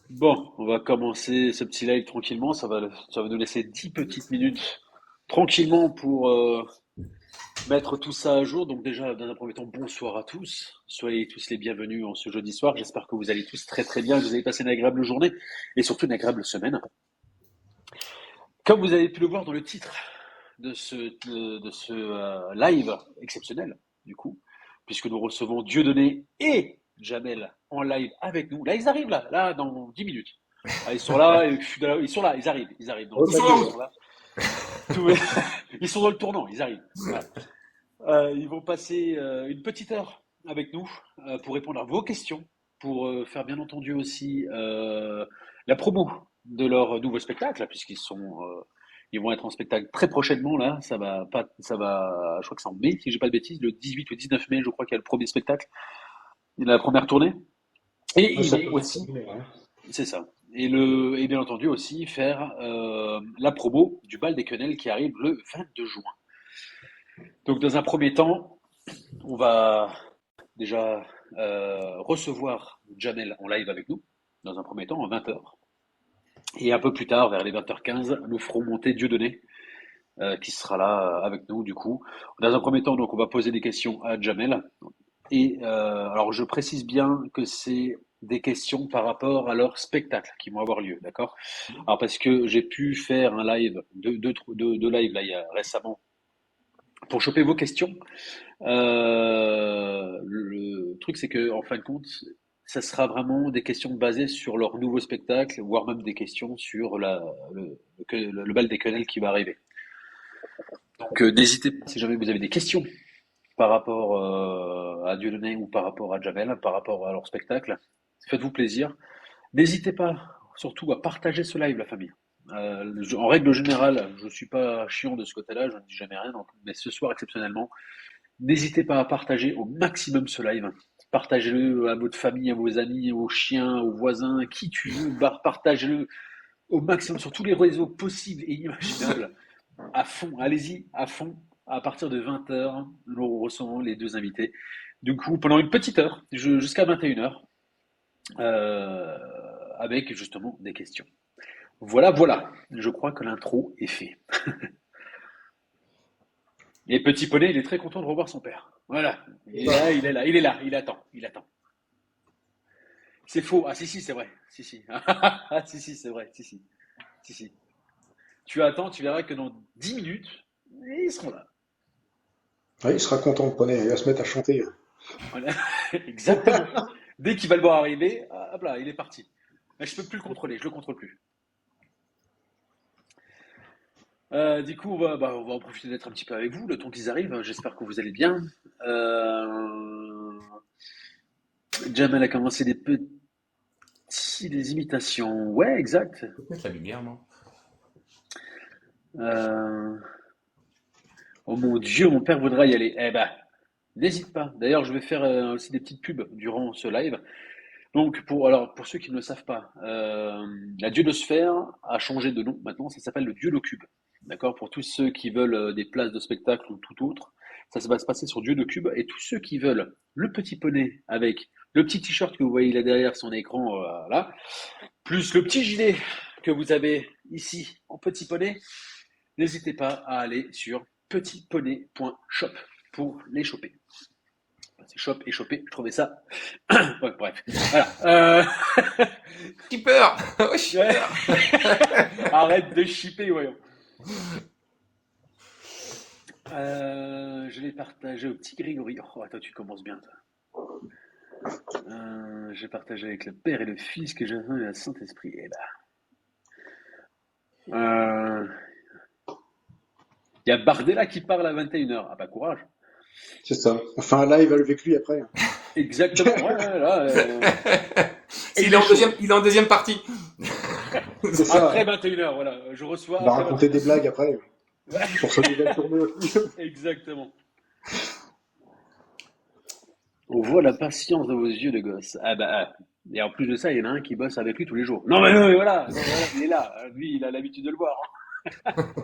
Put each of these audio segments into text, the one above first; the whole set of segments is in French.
Bon, on va commencer ce petit live tranquillement. Ça va nous laisser 10 petites minutes tranquillement pour mettre tout ça à jour. Donc déjà, dans un premier temps, bonsoir à tous. Soyez tous les bienvenus en ce jeudi soir. J'espère que vous allez tous très très bien, que vous avez passé une agréable journée et surtout une agréable semaine. Comme vous avez pu le voir dans le titre de ce live exceptionnel, du coup, puisque nous recevons Dieudonné et Jamel en live avec nous. Là, ils arrivent là, dans 10 minutes. Ah, ils sont là, ils sont là, ils arrivent dans Ils 10 sont minutes, en ils route. sont là. Tout- ils sont dans le tournant, ils arrivent. Voilà. Ils vont passer une petite heure avec nous pour répondre à vos questions, pour faire bien entendu aussi la promo de leur nouveau spectacle, ils vont être en spectacle très prochainement là. Je crois que c'est en mai, si j'ai pas de bêtises, le 18 ou 19 mai, je crois qu'il y a le premier spectacle, il a la première tournée. Et Ouais, ils ça vont peut être aussi, terminé, ouais. c'est ça. Et bien entendu aussi faire la promo du bal des quenelles qui arrive le 22 juin. Donc dans un premier temps, on va déjà recevoir Jamel en live avec nous, dans un premier temps, à 20h. Et un peu plus tard, vers les 20h15, nous ferons monter Dieudonné, qui sera là avec nous, du coup. Dans un premier temps, donc, on va poser des questions à Jamel. Et alors, je précise bien que c'est des questions par rapport à leur spectacle qui vont avoir lieu, d'accord? Alors, parce que j'ai pu faire un live, deux lives là, récemment, pour choper vos questions. Le truc, c'est que, en fin de compte, ça sera vraiment des questions basées sur leur nouveau spectacle, voire même des questions sur le bal des quenelles qui va arriver. Donc, n'hésitez pas si jamais vous avez des questions par rapport à Dieudonné ou par rapport à Jamel, par rapport à leur spectacle. Faites-vous plaisir. N'hésitez pas surtout à partager ce live, la famille. En règle générale, je ne suis pas chiant de ce côté-là, je ne dis jamais rien, mais ce soir exceptionnellement, n'hésitez pas à partager au maximum ce live. Partagez-le à votre famille, à vos amis, aux chiens, aux voisins, qui tu veux. Partagez-le au maximum sur tous les réseaux possibles et inimaginables. À fond, allez-y, à fond. À partir de 20h, nous recevons les deux invités. Du coup, pendant une petite heure, jusqu'à 21h, avec justement des questions. Voilà, voilà. Je crois que l'intro est fait. Et Petit Poney, il est très content de revoir son père. Voilà. C'est Il est ça. là, il est là, il est là, il attend, il attend. C'est faux. Ah si, si, c'est vrai. Si, si. Ah si, si, c'est vrai. Si, si. Si, si. Tu attends, tu verras que dans 10 minutes, ils seront là. Ouais, il sera content, le poney, il va se mettre à chanter. Voilà. Exactement. Dès qu'il va le voir arriver, hop là, il est parti. Mais je peux plus le contrôler, je le contrôle plus. Du coup, on va en profiter d'être un petit peu avec vous, le temps qu'ils arrivent. J'espère que vous allez bien. Euh, Jamel a commencé des imitations. Ouais, exact. Faut mettre la lumière, non? Euh, Oh mon Dieu, mon père voudra y aller. Eh ben, n'hésite pas. D'ailleurs, je vais faire aussi des petites pubs durant ce live. Donc, pour ceux qui ne le savent pas, la Dieunosphère a changé de nom. Maintenant, ça s'appelle le Dieu-le-Cube. D'accord? Pour tous ceux qui veulent des places de spectacle ou tout autre, ça va se passer sur Dieu le Cube. Et tous ceux qui veulent le petit poney avec le petit t-shirt que vous voyez là derrière son écran, là, plus le petit gilet que vous avez ici en petit poney, n'hésitez pas à aller sur petitponey.shop pour les choper. C'est shop et choper, je trouvais ça. Ouais, bref. Voilà. Shipper! Oh, Ouais. shipper! Arrête de shipper, voyons. Je l'ai partagé au petit Grégory. Oh, attends, tu commences bien, toi. J'ai partagé avec le Père et le Fils que j'ai et le Saint-Esprit. Et là. Il y a Bardella qui parle à 21h. Ah bah courage. C'est ça. On fait un live avec lui après. Exactement, ouais, ouais, là. Et Il il est est en chaud. deuxième, il est en deuxième partie. C'est ça. Après 21h, voilà. Je reçois Il va après raconter des 21h. blagues après. Ouais, Pour sa nouvelle tournée aussi. exactement. On voit la patience dans vos yeux, les gosses. Ah bah, et en plus de ça, il y en a un qui bosse avec lui tous les jours. Non mais, non, mais voilà, non, mais voilà, il est là. Lui, il a l'habitude de le voir.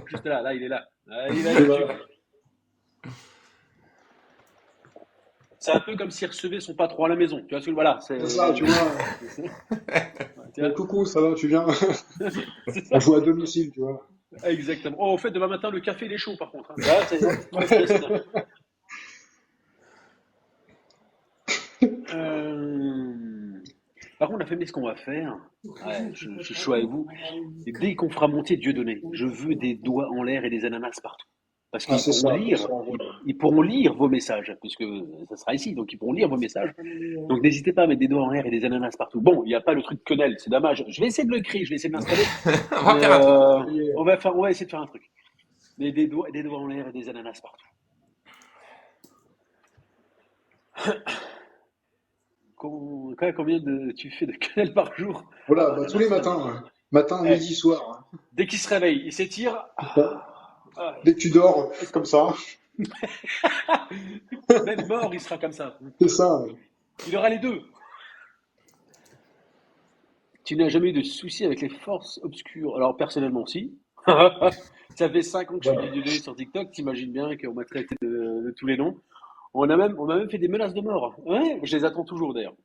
Juste là, il est là. Ah, il est Et là-dessus. voilà. C'est un peu comme s'il recevait son patron à la maison. Tu vois, voilà, C'est ça, tu vois. tu vois, Coucou, ça va, tu viens? c'est On ça. joue à domicile, tu vois. Exactement. Oh, au fait, demain matin, le café, il est chaud, par contre, hein. Là, c'est trop stress. Euh, Par contre, la famille, ce qu'on va faire, ouais, je suis chaud avec vous. Et dès qu'on fera monter Dieudonné, je veux des doigts en l'air et des ananas partout. Parce Ah, qu'ils c'est pourront ça, comme lire, ça, on voit. ils pourront lire vos messages, puisque ça sera ici, donc ils pourront lire vos messages. Donc n'hésitez pas à mettre des doigts en l'air et des ananas partout. Bon, il n'y a pas le truc quenelle, c'est dommage. Je vais essayer de le créer, je vais essayer de l'installer, On va mais faire un truc. on va essayer de faire un truc. Mais des doigts en l'air et des ananas partout. Combien tu fais de quenelle par jour? Voilà, bah, tous les Ananas, matins, ouais. Matin, eh, midi, soir, hein. dès qu'il se réveille, il s'étire. C'est ça. Ah, Dès que tu dors, est-ce comme ça, même mort, il sera comme ça. c'est ça. Ouais. Il aura les deux. Tu n'as jamais eu de soucis avec les forces obscures. Alors, personnellement, si. Ça fait 5 ans que je fais du Voilà. délai sur TikTok. T'imagines bien qu'on m'a traité de tous les noms. On m'a même fait des menaces de mort. Ouais, je les attends toujours d'ailleurs.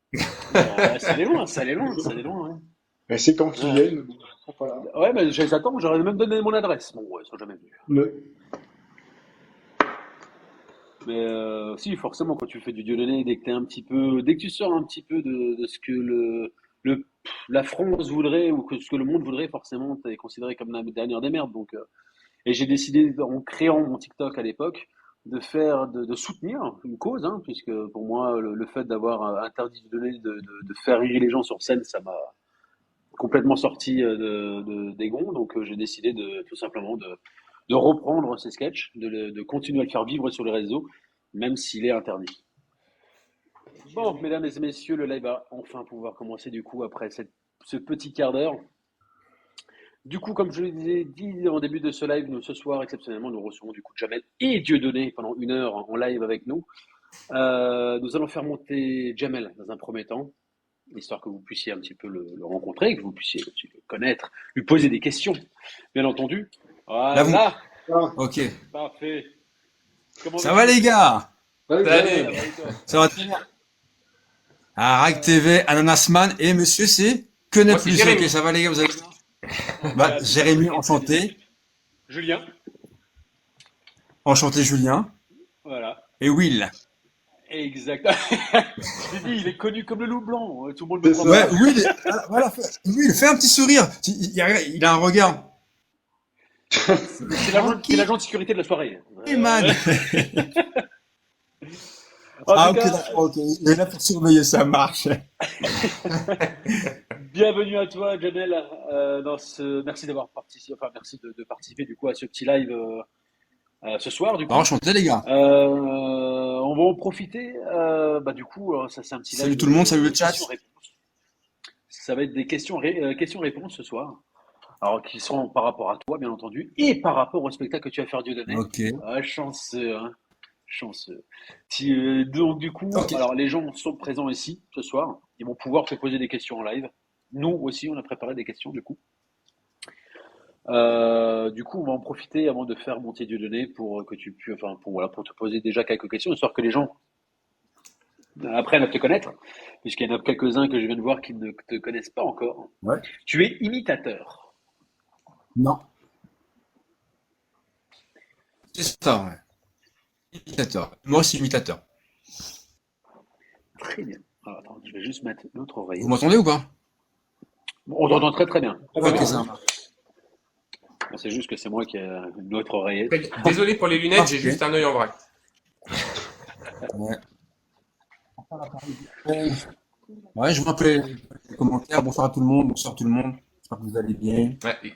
Ça allait loin, ça allait loin, ça allait loin. Ouais, Mais c'est quand qu'ils ouais. viennent, bon, voilà. Ouais, mais je les attends. J'aurais même donné mon adresse. Bon, ouais, ils sont jamais venus. Le- Mais si, forcément, quand tu fais du Dieudonné, dès que tu sors un petit peu de ce que la France voudrait ou que ce que le monde voudrait, forcément, tu es considéré comme la dernière des merdes. Donc, et j'ai décidé, en créant mon TikTok à l'époque, de soutenir une cause, hein, puisque pour moi, le fait d'avoir interdit de faire rire les gens sur scène, ça m'a complètement sorti des gonds. Donc, j'ai décidé tout simplement de reprendre ces sketchs, de continuer à le faire vivre sur les réseaux, même s'il est interdit. Bon, mesdames et messieurs, le live va enfin pouvoir commencer du coup après ce petit quart d'heure. Du coup, comme je l'ai dit en début de ce live, nous ce soir, exceptionnellement, nous recevons du coup Jamel et Dieudonné pendant 1 heure en live avec nous. Nous allons faire monter Jamel dans un premier temps, histoire que vous puissiez un petit peu le rencontrer, que vous puissiez aussi le connaître, lui poser des questions, bien entendu. Là, vous. Voilà, Ah, Ok. parfait. Comment Ça va, vas-tu? les gars? salut, Salut. Ça Jamel. va et toi? Ça va très bien. Ah, Rag TV, Ananasman. Et monsieur, c'est Quenet Moi, c'est Plus. Ok, Jérémy. ça va, les gars, vous allez bien? Bah, Voilà, tout à Jérémy, fait. enchanté. Julien, Enchanté, Julien. voilà. Et Will. Exact. Je t'ai dit, il est connu comme le loup blanc. Tout le monde me C'est croit Ouais, pas. ça. Will. Ah, voilà. Will, fais un petit sourire. Il a un regard. C'est Tranquille, l'agent de sécurité de la soirée. man. En Ah, tout ok, cas, d'accord, ok. Il est là pour surveiller, ça marche. bienvenue à toi, Jamel. Merci d'avoir participé, enfin merci de participer du coup à ce petit live ce soir du Bah, coup. enchanté, les gars. On va en profiter. Bah du coup, ça c'est un petit Salut live tout le monde, salut le chat. questions-réponses. Ça va être des questions-réponses ce soir. Alors qui sont par rapport à toi, bien entendu, et par rapport au spectacle que tu vas faire Dieudonné. Ok. Ah, chanceux, hein. Chanceux. Donc du coup, Ok. alors les gens sont présents ici ce soir. Ils vont pouvoir te poser des questions en live. Nous aussi, on a préparé des questions du coup. Du coup, on va en profiter avant de faire monter Dieudonné pour que tu puisses, enfin pour te poser déjà quelques questions, histoire que les gens apprennent à te connaître, puisqu'il y en a quelques-uns que je viens de voir qui ne te connaissent pas encore. Ouais. Tu es imitateur. Non. C'est ça, ouais. Imitateur. Moi aussi, imitateur. Très bien. Alors, attends, je vais juste mettre l'autre Vous oreillette. m'entendez ou pas? Bon, on t'entend très très bien. Très Très Ok, bien, bien. ça ouais. marche. Bon, c'est juste que c'est moi qui ai une autre oreillette. Désolé pour les lunettes, j'ai Parfait. juste un œil en vrac. Ouais. Ouais, je vois un peu les commentaires. Bonsoir à tout le monde. Bonsoir tout le monde. J'espère que vous allez bien. Ouais.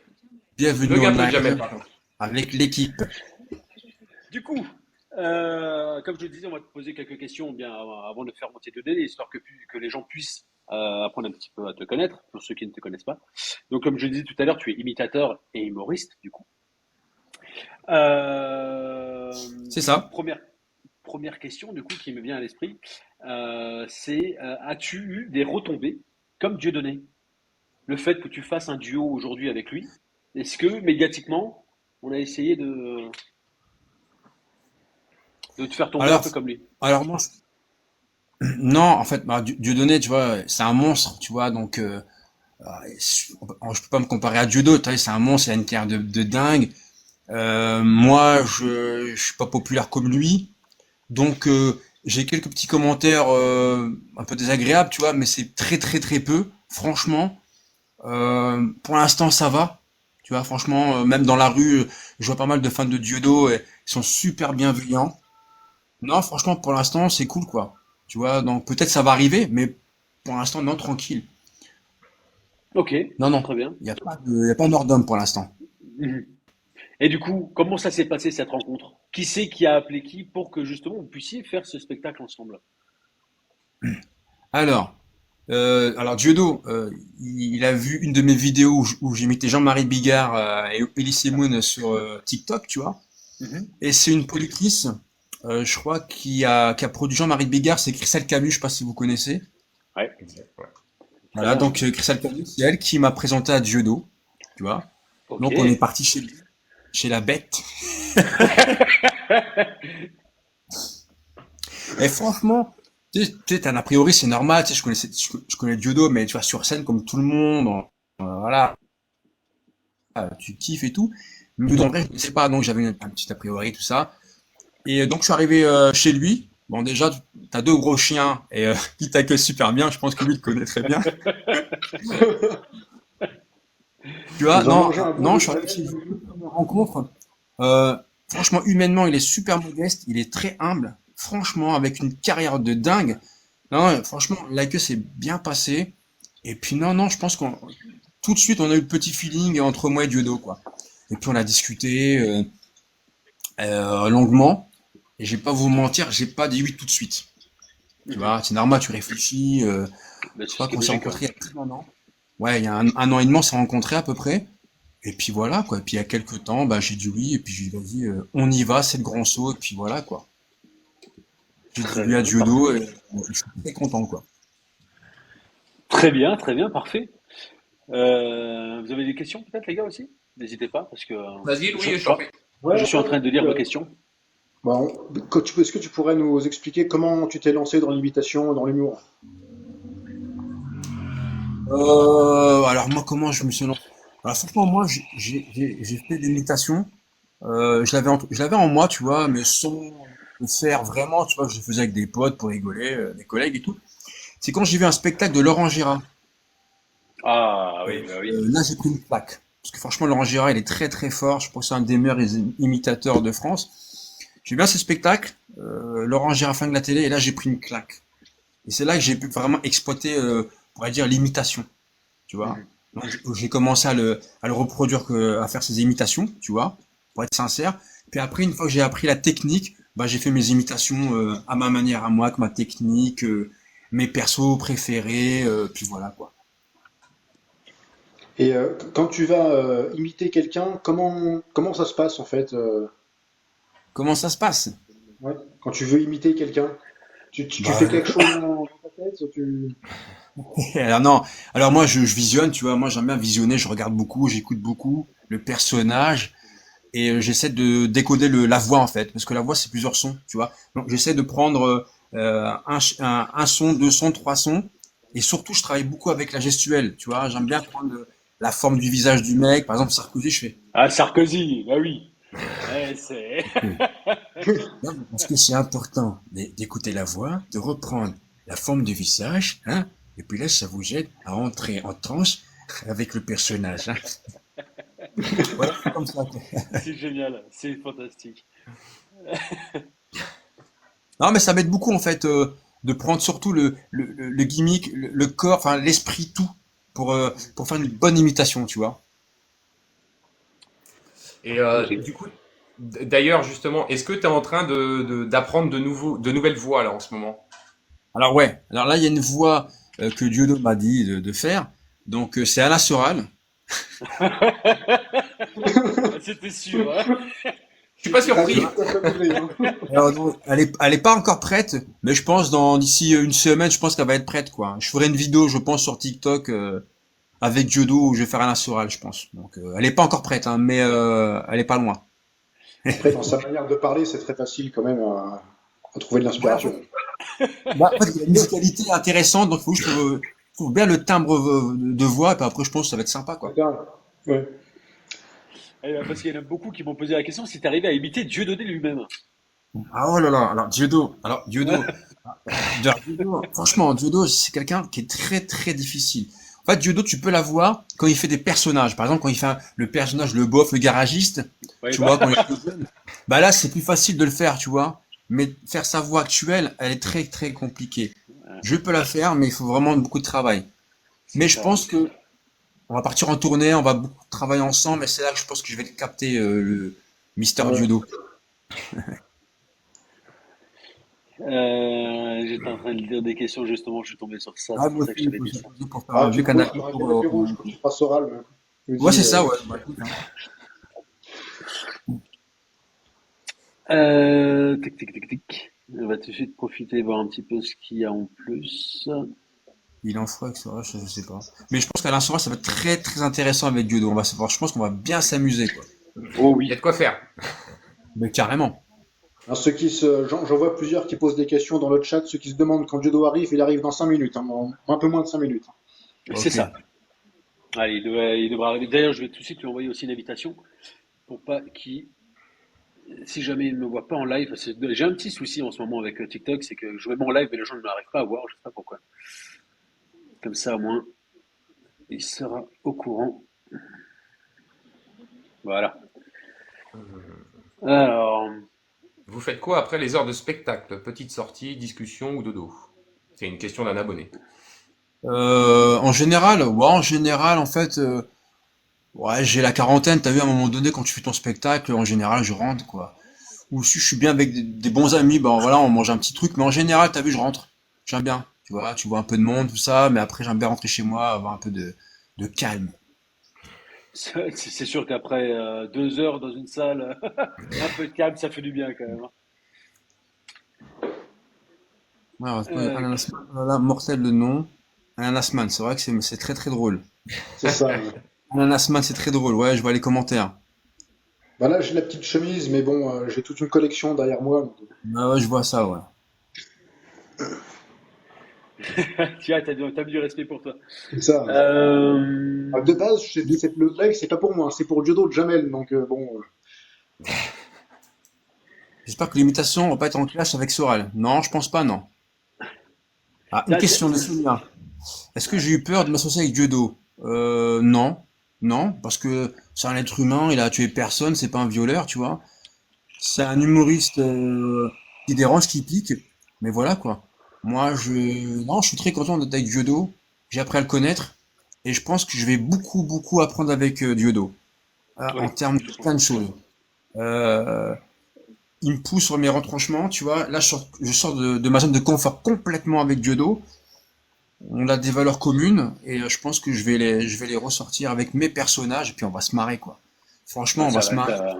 Bienvenue Bug un en peu, Jamel, live par contre. avec l'équipe. Du coup, comme je le disais, on va te poser quelques questions bien avant de faire monter de délai, histoire que les gens puissent apprendre un petit peu à te connaître, pour ceux qui ne te connaissent pas. Donc, comme je le disais tout à l'heure, tu es imitateur et humoriste, du coup. Euh, C'est du coup, ça. première question, du coup, qui me vient à l'esprit, c'est as-tu eu des retombées comme Dieudonné? Le fait que tu fasses un duo aujourd'hui avec lui, est-ce que médiatiquement, on a essayé de te faire tomber un Alors, peu comme lui? alors moi, Non, en fait, bah, Dieudonné, tu vois, c'est un monstre, tu vois, donc je peux pas me comparer à Dieudo, tu vois, c'est un monstre, il a une carrière de dingue. Moi, je suis pas populaire comme lui, donc j'ai quelques petits commentaires un peu désagréables, tu vois, mais c'est très très très peu, franchement. Pour l'instant, ça va. Tu vois, franchement, même dans la rue, je vois pas mal de fans de Diodo et ils sont super bienveillants. Non, franchement, pour l'instant, c'est cool, quoi. Tu vois, donc peut-être ça va arriver, mais pour l'instant, non, tranquille. Ok, Non, non, très bien. il y a pas mort d'homme pour l'instant. Mhm. Et du coup, comment ça s'est passé cette rencontre? Qui c'est qui a appelé qui pour que justement vous puissiez faire ce spectacle ensemble? Alors, alors Diodo, il a vu une de mes vidéos où j'imitais Jean-Marie Bigard et Elie Moon sur TikTok, tu vois. Mhm. Et c'est une productrice, je crois, qui a produit Jean-Marie Bigard, c'est Christelle Camus, je sais pas si vous connaissez. Ouais, Exact, ouais. très Voilà, bien. donc Christelle Camus, c'est elle qui m'a présenté à Diodo, tu vois. Ok. Donc on est parti chez la bête. Et franchement, t'as un a priori, c'est normal, tu sais, je connais Diodo, mais tu vois, sur scène, comme tout le monde, voilà, tu kiffes et tout. Mais en vrai, je ne sais pas, donc j'avais un petit a priori, tout ça. Et donc je suis arrivé chez lui. Bon, déjà, t'as deux gros chiens et il t'accueille super bien. Je pense que lui, il te connaît très bien. Tu vois, Ils ont non, mangé un bon non, bout je de suis arrivé bavette. chez lui, première rencontre. Euh, Franchement, humainement, il est super modeste, il est très humble. Franchement, avec une carrière de dingue. Non, franchement, la queue s'est bien passé. Et puis non, non, je pense qu'on tout de suite on a eu le petit feeling entre moi et Diodo, quoi. Et puis on a discuté longuement. Et je vais pas vous mentir, j'ai pas dit oui tout de suite. Tu Mhm. vois, c'est normal, tu réfléchis. Ben, Je c'est ce crois qui est qu'on s'est logique, ouais. rencontrés il y a plus d'un an. Ouais, il y a un an et demi, on s'est rencontrés à peu près. Et puis voilà, quoi. Et puis il y a quelques temps, bah, j'ai dit oui. Et puis j'ai dit, vas-y, on y va, c'est le grand saut. Et puis voilà, quoi. J'ai dit Très oui à bien, parfait. Diodo et je suis très content, quoi. Très bien, parfait. Vous avez des questions peut-être les gars aussi? N'hésitez pas parce que Vas-y, je, Louis, je je- t'en prie. je Ouais, suis en train de lire vos euh, questions. bon, est-ce que tu pourrais nous expliquer comment tu t'es lancé dans l'imitation, dans l'humour? Alors moi, comment je me suis lancé? Alors franchement, moi, j'ai fait de l'imitation. Je l'avais en moi, tu vois, mais sans le faire vraiment, tu vois, je le faisais avec des potes pour rigoler, des collègues et tout. C'est quand j'ai vu un spectacle de Laurent Gérard. Ah oui, bah oui. Là, j'ai pris une claque. Parce que franchement, Laurent Gérard, il est très très fort. Je pense que c'est un des meilleurs imitateurs de France. J'ai vu bien ce spectacle, Laurent Gérard flingue la télé, et là, j'ai pris une claque. Et c'est là que j'ai pu vraiment exploiter, on pourrait dire, l'imitation, tu vois. Mhm. Donc, j'ai commencé à le reproduire, à faire ses imitations, tu vois, pour être sincère. Puis après, une fois que j'ai appris la technique, bah, j'ai fait mes imitations à ma manière, à moi, avec ma technique, mes persos préférés, puis voilà, quoi. Et quand tu vas imiter quelqu'un, comment ça se passe en fait Comment ça se passe? ouais, quand tu veux imiter quelqu'un? Tu fais Bah, quelque chose dans ta tête ou tu... alors non, alors moi je visionne, tu vois, moi j'aime bien visionner, je regarde beaucoup, j'écoute beaucoup le personnage et j'essaie de décoder la voix en fait, parce que la voix c'est plusieurs sons, tu vois. Donc j'essaie de prendre un son, deux sons, trois sons et surtout je travaille beaucoup avec la gestuelle, tu vois. J'aime bien prendre la forme du visage du mec, par exemple Sarkozy, je fais. Ah Sarkozy, bah oui. Ouais, c'est. Non, parce que c'est important d'écouter la voix, de reprendre la forme du visage, hein, et puis là, ça vous aide à entrer en transe avec le personnage, hein. Voilà, c'est comme ça. C'est génial, c'est fantastique. Non, mais ça m'aide beaucoup, en fait, de prendre surtout le gimmick, le corps, enfin, l'esprit, tout, pour faire une bonne imitation, tu vois. Et Ok. du coup, d'ailleurs, justement, est-ce que tu es en train d'apprendre de nouvelles voix là en ce moment? Alors, ouais, alors là, il y a une voix que Diodo m'a dit de faire. Donc, c'est Alain Soral. C'était sûr, hein. Je suis pas C'était Ah, c'est surpris. sûr. tout à fait meublé, hein. Alors, non, elle est pas encore prête, mais je pense d'ici une semaine, je pense qu'elle va être prête, quoi. Je ferai une vidéo, je pense, sur TikTok avec Diodo où je vais faire un Soral, je pense. Donc, elle est pas encore prête, hein, mais elle est pas loin. Après, dans sa manière de parler, c'est très facile quand même à trouver de Ouais, l'inspiration. Bah, en fait, il y a une musicalité intéressante, donc il faut juste trouve bien le timbre de voix, et puis après, je pense que ça va être sympa, quoi. D'accord. Ouais. Parce qu'il y en a beaucoup qui m'ont posé la question si tu arrivais à imiter Dieudonné lui-même. Ah oh là là, alors Dieudo, franchement, Dieudo, c'est quelqu'un qui est très très difficile. En fait, Dieudo, tu peux l'avoir quand il fait des personnages. Par exemple, quand il fait le personnage, le bof, le garagiste, Oui, tu bah, vois, quand il est jeune. Bah là, c'est plus facile de le faire, tu vois. Mais faire sa voix actuelle, elle est très très compliquée. Je peux la faire, mais il faut vraiment beaucoup de travail. c'est Mais je ça. pense que on va partir en tournée, on va beaucoup travailler ensemble, et c'est là que je pense que je vais capter le Mister Ouais. Dieudo. J'étais en train de lire des questions justement, je suis tombé sur ça, Ah, c'est pour moi ça que je aussi, t'avais dit ça. pour faire Ah, un tu vieux me poses canapé sur un pour, canapé rouge quand tu feras Soral. Je me Ouais, dis, c'est ça, ouais. Bah, écoute, hein. Tic, tic, tic, tic. On va tout de suite profiter, voir un petit peu ce qu'il y a en plus. Il en fera avec Sora, je sais pas. Mais je pense qu'Alain Sora, ça va être très très intéressant avec Dieudo. On va savoir, je pense qu'on va bien s'amuser, quoi. Oh Il y a oui. de quoi faire. Mais carrément. hein, j'en vois plusieurs qui posent des questions dans le chat. Ceux qui se demandent quand Judo arrive, il arrive dans 5 minutes, hein, un peu moins de 5 minutes. C'est Ok. ça. Allez, il devra arriver. D'ailleurs, je vais tout de suite lui envoyer aussi une invitation pour pas qu'il, si jamais il ne me voit pas en live, j'ai un petit souci en ce moment avec TikTok, c'est que je mets mon live et les gens ne m'arrivent pas à voir, je sais pas pourquoi. Comme ça, au moins, il sera au courant. Voilà. Alors, Vous faites quoi après les heures de spectacle? Petite sortie, discussion ou dodo? C'est une question d'un abonné. En général, en fait, ouais, j'ai la quarantaine. T'as vu, à un moment donné, quand tu fais ton spectacle, en général, je rentre, quoi. Ou si je suis bien avec des bons amis, ben voilà, on mange un petit truc. Mais en général, t'as vu, je rentre. J'aime bien. Tu vois un peu de monde, tout ça. Mais après, j'aime bien rentrer chez moi, avoir un peu de calme. c'est sûr qu'après 2 heures dans une salle, un peu de calme, ça fait du bien quand même, hein. Ouais, on va trouver Euh, Ananas Man. Oh là là, mortel le nom. Ananas Man, c'est vrai que c'est très très drôle. C'est ça. Ouais. Ananas Man, c'est très drôle. Ouais, je vois les commentaires. Bah là, j'ai la petite chemise, mais bon, j'ai toute une collection derrière moi. Donc, Ah ouais, je vois ça, ouais. Tiens, t'as mis du respect pour toi. c'est ça. Euh, De base, le blague, c'est pas pour moi, c'est pour Judo de Jamel. Donc bon, J'espère que l'imitation va pas être en clash avec Soral. Non, je pense pas, non. Ah, une ça, c'est- question de Sonia. Est-ce que j'ai eu peur de m'associer avec Dieudo? Non. Non, parce que c'est un être humain, il a tué personne, c'est pas un violeur, tu vois. C'est un humoriste qui dérange, qui pique. Mais voilà, quoi. Non, je suis très content d'être avec Dieudo. J'ai appris à le connaître. Et je pense que je vais beaucoup, beaucoup apprendre avec Dieudo. En oui, termes de je plein pense. de choses. Euh, il me pousse sur mes retranchements, tu vois. Là, je sors de ma zone de confort complètement avec Dieudo. On a des valeurs communes et je pense que je vais les ressortir avec mes personnages et puis on va se marrer, quoi. Franchement, Ah, on va ça se va être, marrer.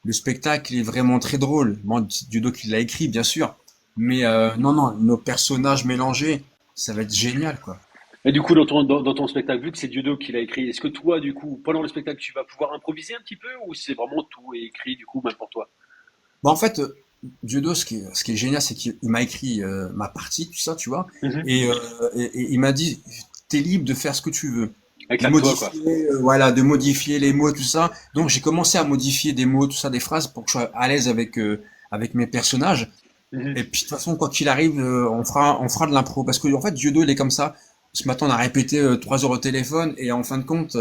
Le spectacle est vraiment très drôle. Bon, c'est Dieudo qui l'a écrit, bien sûr. Mais non, non, nos personnages mélangés, ça va être génial, quoi. Et du coup, dans ton spectacle, vu que c'est Dieudo qui l'a écrit, est-ce que toi, du coup, pendant le spectacle, tu vas pouvoir improviser un petit peu ou c'est vraiment tout est écrit, du coup, même pour toi? Bon, en fait, Dieudo, ce qui est génial, c'est qu'il m'a écrit ma partie, tout ça, tu vois. Mhm. Et il m'a dit, t'es libre de faire ce que tu veux. De Éclate-toi, quoi. modifier, voilà, de modifier les mots, tout ça. Donc j'ai commencé à modifier des mots, tout ça, des phrases pour que je sois à l'aise avec mes personnages. Mhm. Et puis de toute façon, quoi qu'il arrive, on fera de l'impro. Parce que en fait, Dieudo, il est comme ça. Ce matin, on a répété 3 heures au téléphone et en fin de compte,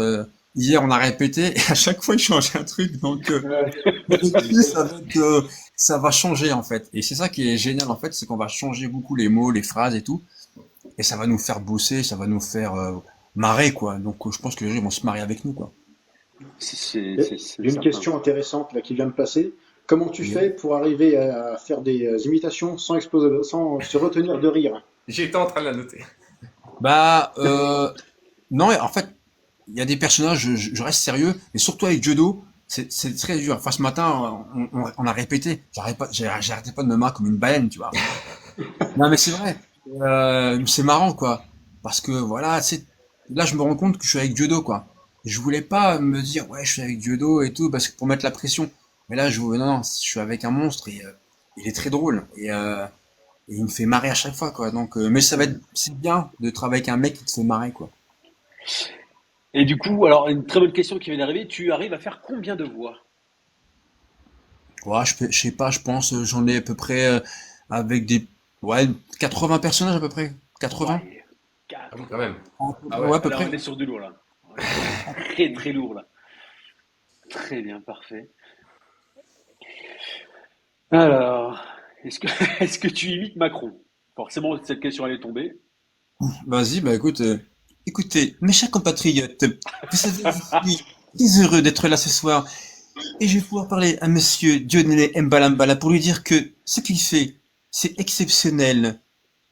hier, on a répété et à chaque fois, il changeait un truc. Donc ouais. depuis, ça va changer en fait. Et c'est ça qui est génial en fait, c'est qu'on va changer beaucoup les mots, les phrases et tout. Et ça va nous faire bosser, ça va nous faire marrer quoi. Donc je pense que les gens vont se marrer avec nous quoi. C'est J'ai une certain. question intéressante là qui vient de passer. Comment tu Oui. fais pour arriver à faire des imitations sans exploser, sans se retenir de rire? J'étais en train de la noter. Bah non, en fait, il y a des personnages, je reste sérieux, mais surtout avec Judo, c'est très dur. Enfin ce matin, on a répété, j'arrêtais pas de me marrer comme une baleine, tu vois. Non mais c'est vrai. C'est marrant quoi, parce que voilà, là je me rends compte que je suis avec Dieudo quoi. Je voulais pas me dire ouais je suis avec Dieudo et tout parce que pour mettre la pression. Mais là non non, je suis avec un monstre et il est très drôle et il me fait marrer à chaque fois, quoi. Donc, mais c'est bien de travailler avec un mec qui te fait marrer, quoi. Et du coup, alors une très bonne question qui vient d'arriver, tu arrives à faire combien de voix? Ouais, je sais pas, je pense, j'en ai à peu près avec ouais, 80 personnages à peu près. 80? Ouais, Ah oui, 4. quand même. Ah ouais. Ouais, à peu Là, on près. est sur du lourd là. On est sur du très très lourd là. Très bien, parfait. Alors, est-ce que, est-ce que tu imites Macron? Forcément, cette question allait tomber. Vas-y, bah écoute, écoutez, mes chers compatriotes, vous savez, je suis très heureux d'être là ce soir et je vais pouvoir parler à monsieur Dieudonné Mbalambala pour lui dire que ce qu'il fait, c'est exceptionnel.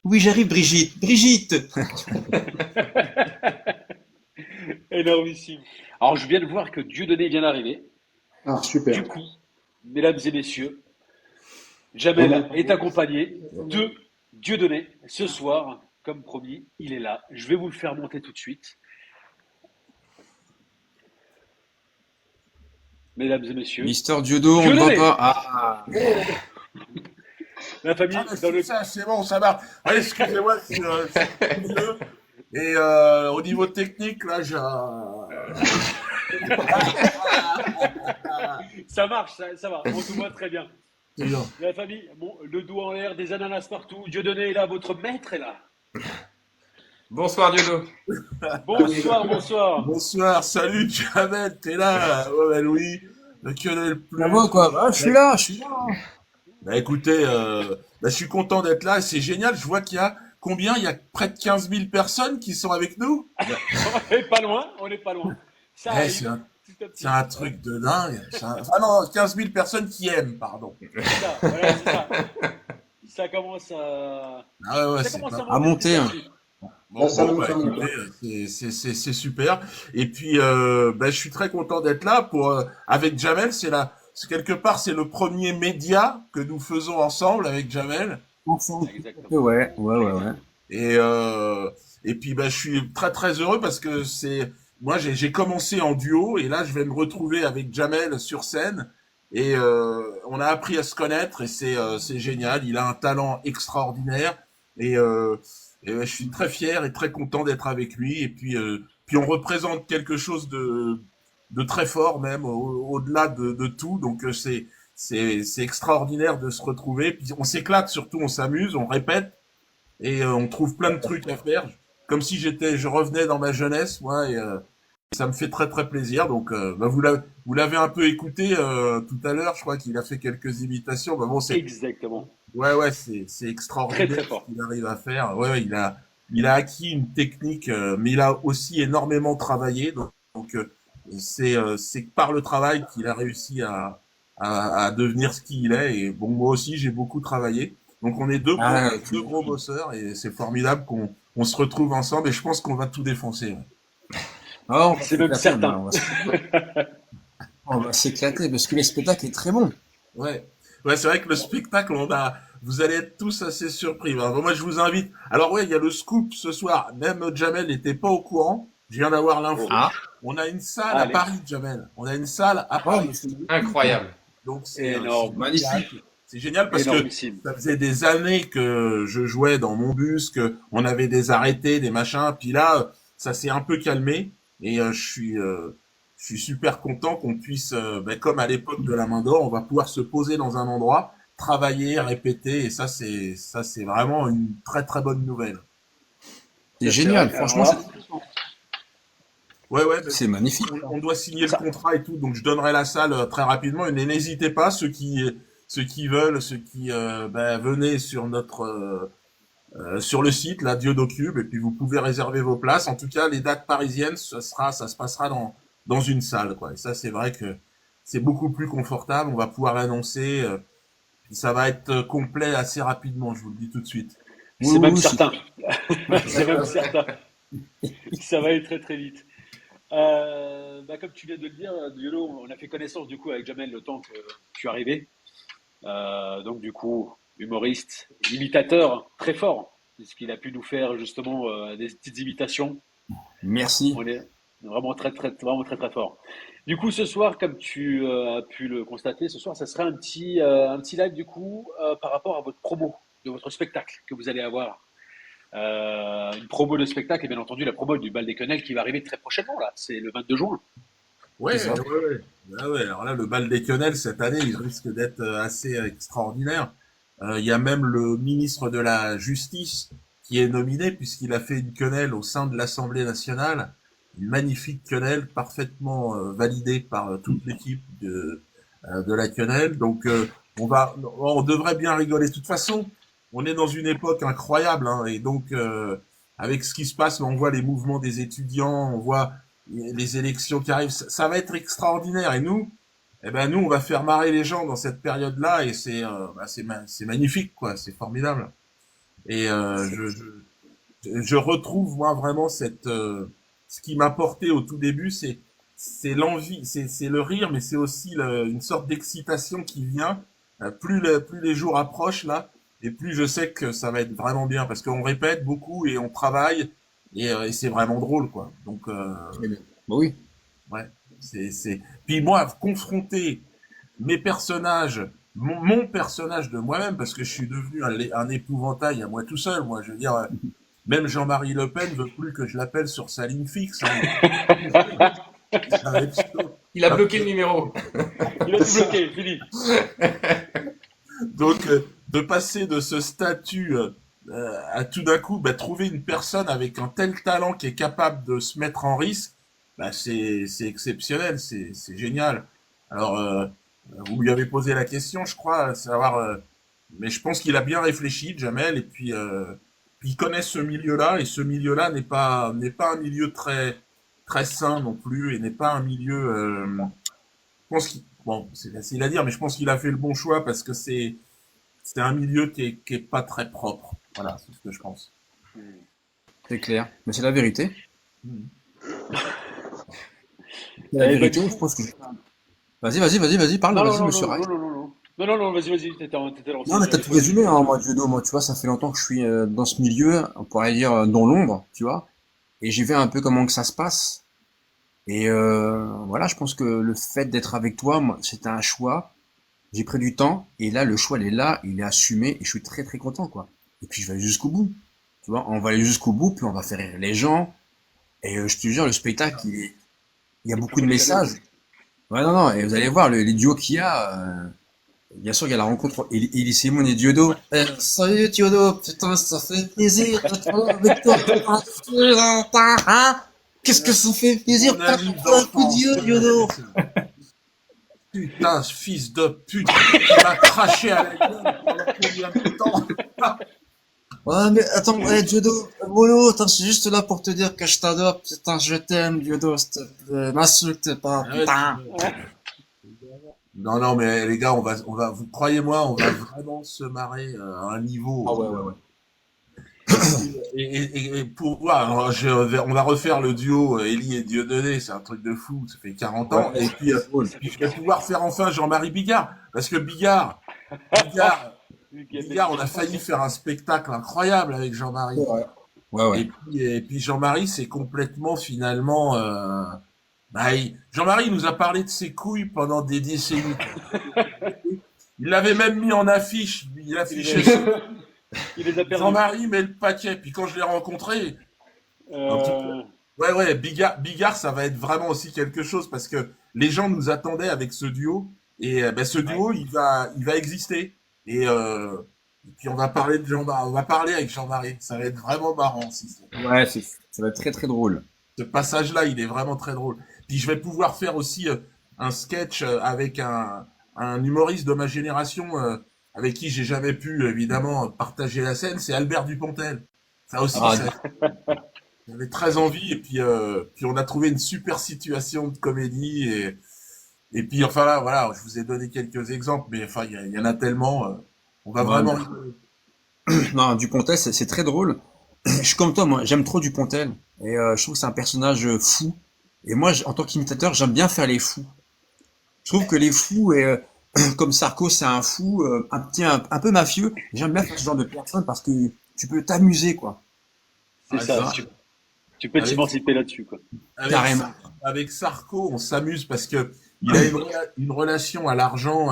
Oui, j'arrive, Brigitte. Brigitte! Énormissime. Alors, je viens de voir que Dieudonné vient d'arriver. Ah, super. Du coup, mesdames et messieurs, On Jamel a- est accompagné de Dieudonné. Ce soir, comme promis, il est là. Je vais vous le faire monter tout de suite. Mesdames et messieurs, Mister Diodo, on ne voit Dieudonné, pas. Ah, la Ah, famille mais dans c'est le... ça, c'est bon, ça marche. Ouais, excusez-moi, c'est vieux. Et au niveau technique, là, Ça marche, ça va, on se voit très bien. c'est bien. La famille, bon, le doigt en l'air, des ananas partout. Dieudonné est là, votre maître est là. Bonsoir Diodo. Bonsoir, bonsoir. Bonsoir, salut, Jamel, t'es là? Ouais, ben oui, le que le ça plus. va quoi? Ah, je Bah, suis là, je suis là. bah, écoutez, bah, je suis content d'être là, c'est génial. Je vois qu'il y a combien? Il y a près de 15 000 personnes qui sont avec nous. On n'est pas loin, on n'est pas loin. Ça Eh, arrive, petit à c'est petit. un truc de dingue. Ah non, 15 000 personnes qui aiment, pardon. C'est ça, voilà, c'est ça. Ça commence à... Ah ouais, ouais, Ça c'est commence pas. à À monter petit monter, à hein. petit. Là, Bon, ça bon, monte, bah, ça monte, écoutez, hein. c'est super. Et puis, bah, je suis très content d'être là pour avec Jamel. C'est quelque part, c'est le premier média que nous faisons ensemble avec Jamel. Ensemble. Exactement. Ouais, ouais, ouais, ouais. Et et puis, bah, je suis très très heureux parce que c'est moi, j'ai commencé en duo et là, je vais me retrouver avec Jamel sur scène. Et on a appris à se connaître et c'est génial. Il a un talent extraordinaire et je suis très fier et très content d'être avec lui. Et puis on représente quelque chose de très fort même au-delà de tout. Donc c'est extraordinaire de se retrouver. Puis on s'éclate surtout, on s'amuse, on répète et on trouve plein de trucs à faire. Comme si je revenais dans ma jeunesse, moi, et ça me fait très très plaisir. Donc, bah, vous l'avez un peu écouté tout à l'heure. Je crois qu'il a fait quelques imitations. Bah bon, Exactement. ouais, c'est Très très extraordinaire ce fort. qu'il arrive à faire. Ouais, ouais, il a acquis une technique, mais il a aussi énormément travaillé. Donc c'est par le travail qu'il a réussi à devenir ce qu'il est. Et bon, moi aussi, j'ai beaucoup travaillé. Donc on est Ah, deux gros bosseurs et c'est formidable qu'on se retrouve ensemble. Et je pense qu'on va tout défoncer. Ouais. on va C'est même s'éclater, certain. on va s'éclater parce que le spectacle est très bon. Ouais, ouais, c'est vrai que le spectacle, vous allez être tous assez surpris. Alors, moi, je vous invite. Alors ouais, il y a le scoop ce soir. Même Jamel n'était pas au courant. Je viens d'avoir l'info. Oh. Ah, On a une salle à Allez, Paris, Jamel. On a une salle à oh, mais Paris. c'est Incroyable. Donc énorme, magnifique. c'est génial parce que énormissime. ça faisait des années que je jouais dans mon bus, que on avait des arrêtés, des machins. Puis là, ça s'est un peu calmé et je suis super content qu'on puisse, ben, comme à l'époque de la main d'or, on va pouvoir se poser dans un endroit, travailler, répéter et ça c'est vraiment une très très bonne nouvelle. C'est C'est vrai génial, que, alors franchement, là, Ouais, ben, c'est magnifique. on doit signer le ça, contrat et tout, donc je donnerai la salle très rapidement. Et n'hésitez pas, ceux qui veulent, ceux qui ben, venez sur notre sur le site, la Diodocube, et puis vous pouvez réserver vos places. En tout cas, les dates parisiennes, ça se passera dans une salle, quoi. Et ça, c'est vrai que c'est beaucoup plus confortable. On va pouvoir l'annoncer. Puis ça va être complet assez rapidement, je vous le dis tout de suite. c'est Oui, même oui, certain. C'est même certain. Ça va aller très très vite. Bah, comme tu viens de le dire, Diolo, on a fait connaissance du coup avec Jamel le temps que tu arrivais. Donc du coup, humoriste, imitateur très fort, puisqu'il a pu nous faire justement des petites imitations. merci. On est vraiment très très fort. Du coup, ce soir, comme tu as pu le constater, ce soir, ça serait un petit live du coup par rapport à votre promo. de votre spectacle que vous allez avoir. Une promo de spectacle et bien entendu la promo du bal des quenelles qui va arriver très prochainement là, c'est le 22 juin. Ouais, C'est ça. ouais. Ah ouais, alors là, le bal des quenelles, cette année, il risque d'être assez extraordinaire. Il y a même le ministre de la Justice qui est nominé puisqu'il a fait une quenelle au sein de l'Assemblée nationale. Une magnifique quenelle parfaitement validée par toute l'équipe de la quenelle. Donc, on devrait bien rigoler. De toute façon, on est dans une époque incroyable, hein, et donc, avec ce qui se passe, on voit les mouvements des étudiants, on voit les élections qui arrivent, ça va être extraordinaire. Et nous, eh ben nous, on va faire marrer les gens dans cette période-là, et c'est magnifique, quoi. C'est formidable. Et je retrouve moi vraiment ce qui m'a porté au tout début, c'est l'envie, c'est le rire, mais c'est aussi une sorte d'excitation qui vient. Plus les jours approchent là, et plus je sais que ça va être vraiment bien, parce qu'on répète beaucoup et on travaille, et c'est vraiment drôle, quoi. Donc Bah oui. ouais, c'est. Puis moi, confronter mes personnages, mon personnage de moi-même, parce que je suis devenu un épouvantail à moi tout seul. Moi, je veux dire, même Jean-Marie Le Pen veut plus que je l'appelle sur sa ligne fixe, hein. Ça va être chaud. Il a bloqué le numéro. Il a tout bloqué, fini. Donc, de passer de ce statut à tout d'un coup, trouver une personne avec un tel talent qui est capable de se mettre en risque, c'est exceptionnel, c'est génial. Alors, vous lui avez posé la question, je crois, à savoir, mais je pense qu'il a bien réfléchi, Jamel, et puis il connaît ce milieu-là, et ce milieu-là n'est pas un milieu très très sain non plus, et n'est pas un milieu. Je pense bon, c'est facile à dire, mais je pense qu'il a fait le bon choix parce que c'est un milieu qui est pas très propre. Voilà, c'est ce que je pense. C'est clair. Mais c'est la vérité. Mhm. C'est la Eh ben, vérité, du je coup, pense que. Vas-y, parle, non, non, vas-y, non, monsieur non, Rai. non, non, non, non. Non, non, non, vas-y, t'étais Non, lancé, mais t'as j'allais tout poser une résumé, question. hein, moi, judo. Moi, tu vois, ça fait longtemps que je suis dans ce milieu, on pourrait dire dans l'ombre, tu vois. Et j'ai vu un peu comment que ça se passe. Et voilà, je pense que le fait d'être avec toi, moi, c'était un choix. J'ai pris du temps, et là, le choix, il est là, il est assumé, et je suis très très content, quoi. Et puis, je vais aller jusqu'au bout. Tu vois, on va aller jusqu'au bout, puis on va faire rire les gens. Et je te jure, le spectacle, il y a Il est plus beaucoup de professionnel. messages. Ouais, non, non, et vous allez voir, les duos qu'il y a. Bien sûr, il y a la rencontre entre Elie Semoun et Diodo. Salut Diodo, putain, ça fait plaisir d'être là avec toi. Hein? Qu'est-ce que ça fait plaisir? Mon T'as ami un coup de d'enfance, Dieu, Diodo. putain, ce fils de pute, il m'a craché à la gueule pendant combien de temps? Ouais, mais attends, ouais, Diodo, Molo, attends, je suis juste là pour te dire que je t'adore. Putain, je t'aime, Diodo, s'il te plaît. M'insulte pas, Arrête. putain. Non, non, mais les gars, vous croyez-moi, on va vraiment se marrer à un niveau. Ah ouais, ouais, ouais. Et pour voir, alors, on va refaire le duo Elie et Dieudonné, c'est un truc de fou, ça fait 40 Ouais, ans. Et puis, c'est drôle. je vais pouvoir faire enfin Jean-Marie Bigard, parce que Bigard, Bigard, on a failli faire un spectacle incroyable avec Jean-Marie. C'est vrai. Ouais, ouais. Et puis Jean-Marie, c'est complètement finalement. Jean-Marie nous a parlé de ses couilles pendant des décennies. Il l'avait même mis en affiche. Il Il affichait les a, son il les a perdus. Jean-Marie met le paquet. Puis quand je l'ai rencontré, un petit peu. Euh, Ouais, Bigard, ça va être vraiment aussi quelque chose parce que les gens nous attendaient avec ce duo. Et ce duo, il va exister. Et puis on va parler de Jean-Marie. On va parler avec Jean-Marie. Ça va être vraiment marrant. Ouais, ça va être très très drôle. Ce passage-là, il est vraiment très drôle. Puis je vais pouvoir faire aussi un sketch avec un humoriste de ma génération avec qui j'ai jamais pu évidemment partager la scène, c'est Albert Dupontel. Ça aussi, Ah, j'avais très envie et puis on a trouvé une super situation de comédie et puis enfin là, voilà, je vous ai donné quelques exemples, mais enfin il y en a tellement, on va ouais, vraiment. non, Dupontel, c'est très drôle. Je suis comme toi, moi, j'aime trop Dupontel. Et je trouve que c'est un personnage fou. Et moi, en tant qu'imitateur, j'aime bien faire les fous. Je trouve que les fous, comme Sarko, c'est un fou, un peu mafieux. J'aime bien faire ce genre de personne parce que tu peux t'amuser, quoi. c'est Ah, ça, ça. tu peux Avec, t'émanciper là-dessus, quoi. avec, Carrément. avec Sarko, on s'amuse parce que il a une relation à l'argent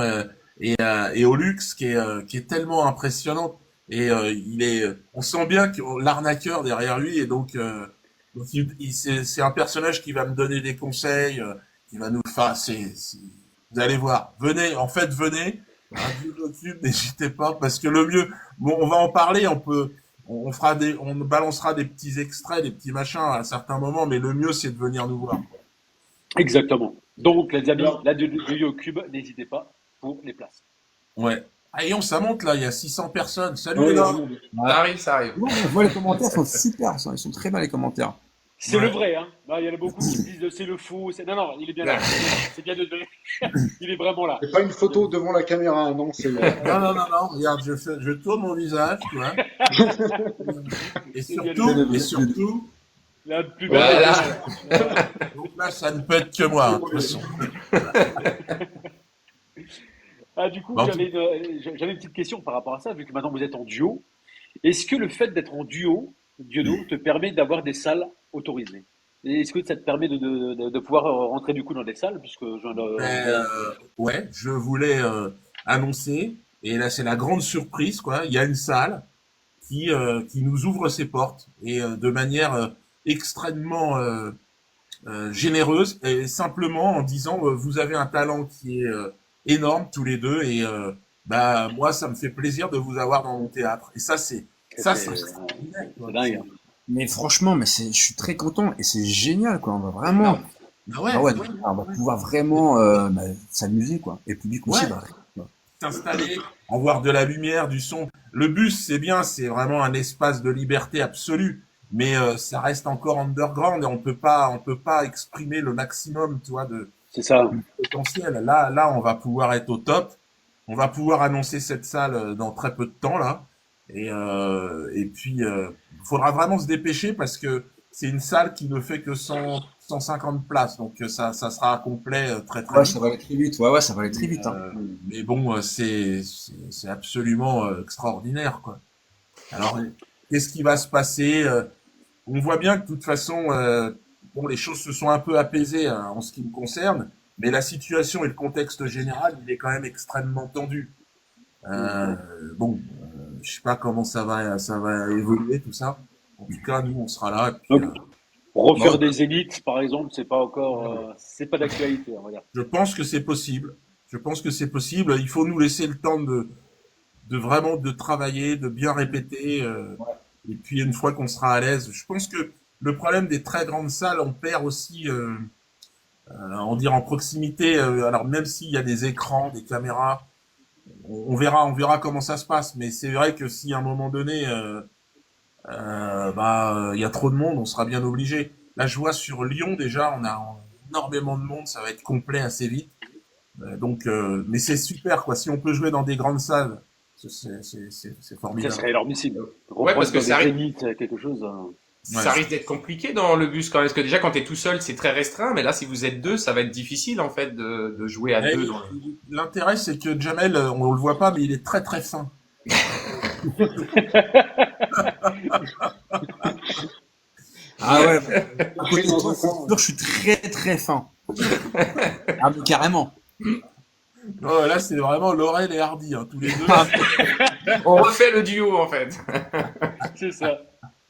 et au luxe qui est tellement impressionnante. et on sent bien que l'arnaqueur derrière lui, et donc, c'est un personnage qui va me donner des conseils, qui va nous faire, vous allez voir, venez, Radio Cube, n'hésitez pas, parce que le mieux, bon, on va en parler, on balancera des petits extraits, des petits machins à certains moments, mais le mieux c'est de venir nous voir. Exactement. Donc, les amis, Alors, la Yo Cube, n'hésitez pas pour les places. Ouais. Ah, et ça monte là, il y a 600 personnes. Salut oui, les il y a gars. du monde. Ça arrive, ça arrive. Non, je vois les commentaires, ils sont super, ils sont très bien les commentaires. C'est le Ouais. vrai, hein. Non, il y en a beaucoup qui me disent c'est le faux. Non, non, il est bien là. C'est bien de donner. Il est vraiment là. C'est pas une photo devant la caméra, non, c'est. Non, regarde, je tourne mon visage, tu vois. Et C'est bien surtout, La plus belle. Voilà. donc là, ça ne peut être que moi, de toute façon. Ah, du coup, Bon, j'avais une petite question par rapport à ça, vu que maintenant vous êtes en duo. Est-ce que le fait d'être en duo, Diodo, te permet d'avoir des salles autorisées? Et est-ce que ça te permet de pouvoir rentrer du coup dans des salles, puisque ouais, je voulais annoncer, et là c'est la grande surprise, quoi. Il y a une salle qui nous ouvre ses portes, et de manière extrêmement généreuse, et simplement en disant vous avez un talent qui est énorme tous les deux, et bah moi ça me fait plaisir de vous avoir dans mon théâtre. Et c'est extraordinaire, quoi. c'est dingue. Mais franchement, je suis très content et c'est génial, quoi. On va vraiment, Ah ouais, ah ouais, ouais, on va pouvoir vraiment s'amuser, quoi. Et le public aussi, ouais. bah. S'installer, avoir de la lumière, du son. Le bus, c'est bien, c'est vraiment un espace de liberté absolue, mais ça reste encore underground, et on peut pas exprimer le maximum, tu vois, de C'est ça. potentiel. Là, on va pouvoir être au top. On va pouvoir annoncer cette salle dans très peu de temps là, et puis faudra vraiment se dépêcher parce que c'est une salle qui ne fait que 150 places, donc ça sera complet très très Ouais, vite. ça va aller très vite. Ouais, ça va aller très vite, hein. Mais bon, c'est absolument extraordinaire, quoi. Alors, qu'est-ce qui va se passer? On voit bien que de toute façon, bon, les choses se sont un peu apaisées hein, en ce qui me concerne, mais la situation et le contexte général, il est quand même extrêmement tendu. Bon, je sais pas comment ça va évoluer tout ça. En tout cas, nous, on sera là. Et puis, Donc, refaire bon, des zéniths, par exemple, c'est pas encore, c'est pas d'actualité, on va dire. je pense que c'est possible. Je pense que c'est possible. Il faut nous laisser le temps de vraiment de travailler, de bien répéter. Et puis une fois qu'on sera à l'aise, je pense que le problème des très grandes salles, on perd aussi, on dire en proximité. Alors même s'il y a des écrans, des caméras, on verra comment ça se passe. Mais c'est vrai que si à un moment donné, il y a trop de monde, on sera bien obligé. Là, je vois sur Lyon déjà, on a énormément de monde, ça va être complet assez vite. Donc, mais c'est super quoi. Si on peut jouer dans des grandes salles, c'est Ça formidable. serait énormissime. Ouais, parce que Reprendre ça des arrive. zéniths, quelque chose. Ça risque d'être compliqué dans le bus quand même, parce que déjà quand t'es tout seul, c'est très restreint, mais là si vous êtes deux, ça va être difficile en fait de jouer à Et deux. l'intérêt, c'est que Jamel, on le voit pas, mais il est très très fin. Ah ouais, à côté de Dans toi, un c'est coin. sûr, je suis très très fin. Ah, mais carrément. Oh, là, c'est vraiment Laurel et Hardy, hein, tous les deux. On refait le duo en fait. C'est ça.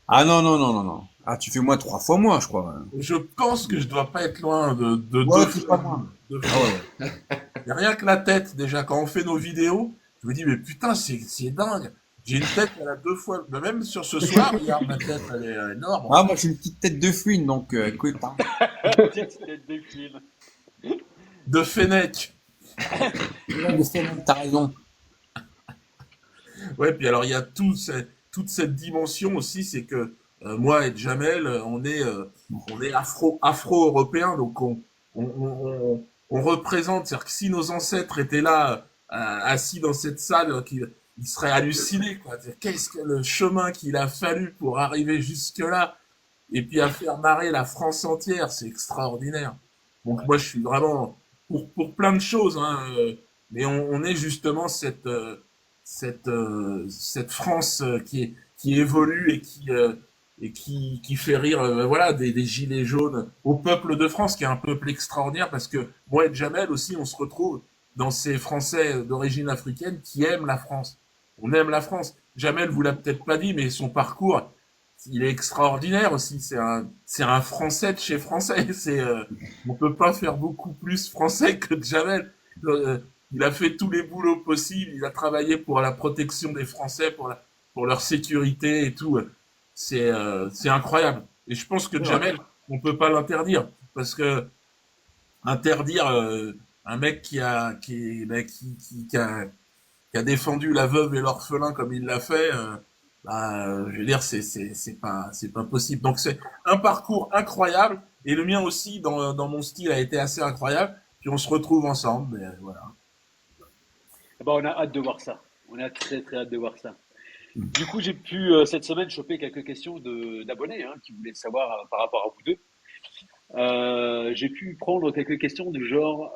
Ah non, non, non, non, non. Ah, tu fais moi 3 fois moi, je crois. Je pense que je dois pas être loin de Ouais, deux c'est fois. pas moi. Deux fois. Ah ouais. Y a rien que la tête, déjà, quand on fait nos vidéos, je me dis, mais putain, c'est dingue. J'ai une tête, elle a deux fois, même sur ce soir, regarde, ma tête, elle est énorme. Ah, moi j'ai une petite tête de fouine, donc écoute, hein. Petite tête de film. De Fennec. T'as raison. Ouais, puis alors, il y a toute cette dimension aussi, c'est que moi et Jamel, on est afro-européens, donc on représente, c'est-à-dire que si nos ancêtres étaient là, assis dans cette salle, ils seraient hallucinés, quoi. C'est-à-dire, qu'est-ce que le chemin qu'il a fallu pour arriver jusque-là, et puis à faire marrer la France entière, c'est extraordinaire. Donc moi, je suis vraiment pour plein de choses, hein, mais on est justement cette France qui évolue et qui fait rire, voilà, des gilets jaunes au peuple de France, qui est un peuple extraordinaire, parce que moi et Jamel aussi, on se retrouve dans ces Français d'origine africaine qui aiment la France. On aime la France. Jamel vous l'a peut-être pas dit, mais son parcours, il est extraordinaire aussi. C'est un Français de chez Français. On peut pas faire beaucoup plus Français que Jamel. Euh, il a fait tous les boulots possibles. Il a travaillé pour la protection des Français, pour leur sécurité et tout. C'est incroyable. Et je pense que C'est vrai. Jamel, on peut pas l'interdire parce que interdire un mec qui a défendu la veuve et l'orphelin comme il l'a fait, je veux dire, c'est pas possible. Donc c'est un parcours incroyable et le mien aussi dans mon style a été assez incroyable. Puis on se retrouve ensemble, mais voilà. Eh ben, on a hâte de voir ça. On a très très hâte de voir ça. Du coup, j'ai pu cette semaine choper quelques questions d'abonnés qui voulaient savoir par rapport à vous deux. J'ai pu prendre quelques questions du genre,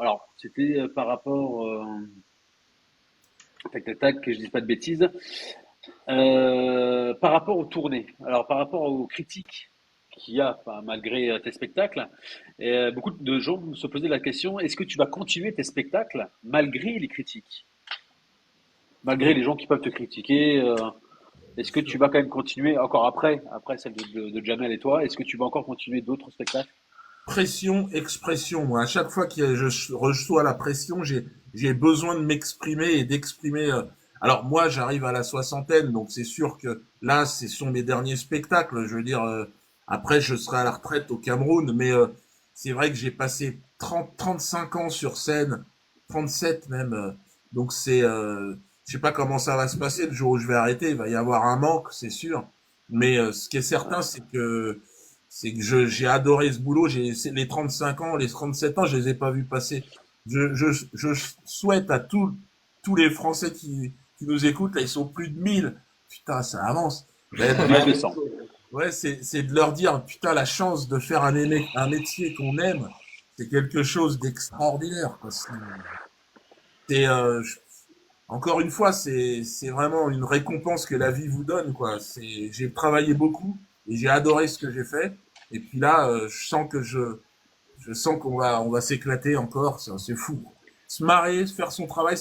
alors c'était par rapport, tac tac tac, que je dise pas de bêtises, par rapport aux tournées. Alors par rapport aux critiques qu'il y a, enfin, malgré tes spectacles, et, beaucoup de gens se posaient la question, est-ce que tu vas continuer tes spectacles malgré les critiques, malgré les gens qui peuvent te critiquer? Est-ce que tu vas quand même continuer encore après celle de Jamel et toi, est-ce que tu vas encore continuer d'autres spectacles? Pression, expression. Moi, à chaque fois que je reçois la pression, j'ai besoin de m'exprimer et d'exprimer. Alors moi, j'arrive à la soixantaine, donc c'est sûr que là, ce sont mes derniers spectacles. Je veux dire, après, je serai à la retraite au Cameroun, mais c'est vrai que j'ai passé 35 ans sur scène, 37 même. Donc je sais pas comment ça va se passer le jour où je vais arrêter. Il va y avoir un manque, c'est sûr. Mais ce qui est certain, c'est que j'ai adoré ce boulot. Les 35 ans, les 37 ans, je les ai pas vus passer. Je souhaite à tous les Français qui nous écoutent, là, ils sont plus de 1000. Putain, ça avance. Mais de leur, 1200. ouais, c'est de leur dire, putain, la chance de faire un métier qu'on aime, c'est quelque chose d'extraordinaire, quoi. C'est, encore une fois, c'est vraiment une récompense que la vie vous donne, quoi. J'ai travaillé beaucoup et j'ai adoré ce que j'ai fait. Et puis là, je sens on va s'éclater encore. C'est fou. Se marrer, se faire son travail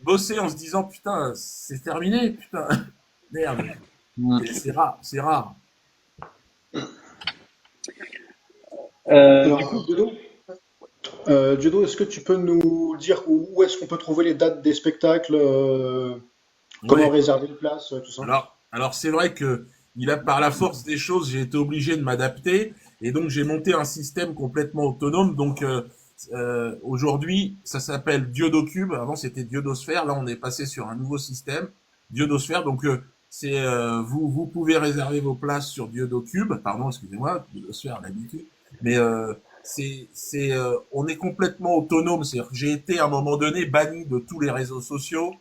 bosser en se disant, putain, c'est terminé, putain. Merde. C'est rare, c'est rare. Du coup, Alors, Dieudo, est-ce que tu peux nous dire où est-ce qu'on peut trouver les dates des spectacles, comment Ouais. réserver les places, tout ça? Alors c'est vrai que par la force des choses, j'ai été obligé de m'adapter et donc j'ai monté un système complètement autonome. Donc aujourd'hui, ça s'appelle Diodocube. Avant c'était Diodosphère. Là, on est passé sur un nouveau système, Diodosphère. Donc vous pouvez réserver vos places sur Diodocube. Pardon, excusez-moi, Diodosphère d'habitude. Mais on est complètement autonome. C'est-à-dire que j'ai été à un moment donné banni de tous les réseaux sociaux,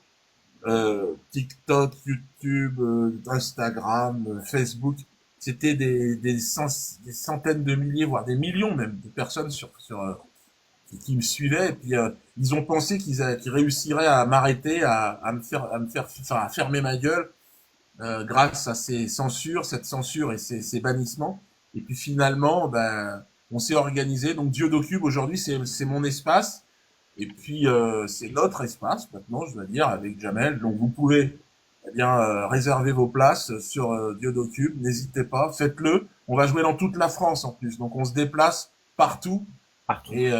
TikTok, YouTube, Instagram, Facebook. C'était des centaines de milliers, voire des millions même de personnes qui me suivaient. Et puis ils ont pensé qu'ils réussiraient à m'arrêter, enfin, à fermer ma gueule grâce à cette censure et ces bannissements. Et puis finalement, ben, on s'est organisé. Donc Diodocube aujourd'hui, c'est mon espace. Et puis c'est notre espace maintenant, je dois dire, avec Jamel. Donc vous pouvez eh bien réserver vos places sur Diodocube. N'hésitez pas, faites-le. On va jouer dans toute la France en plus, donc on se déplace partout. Partout. Et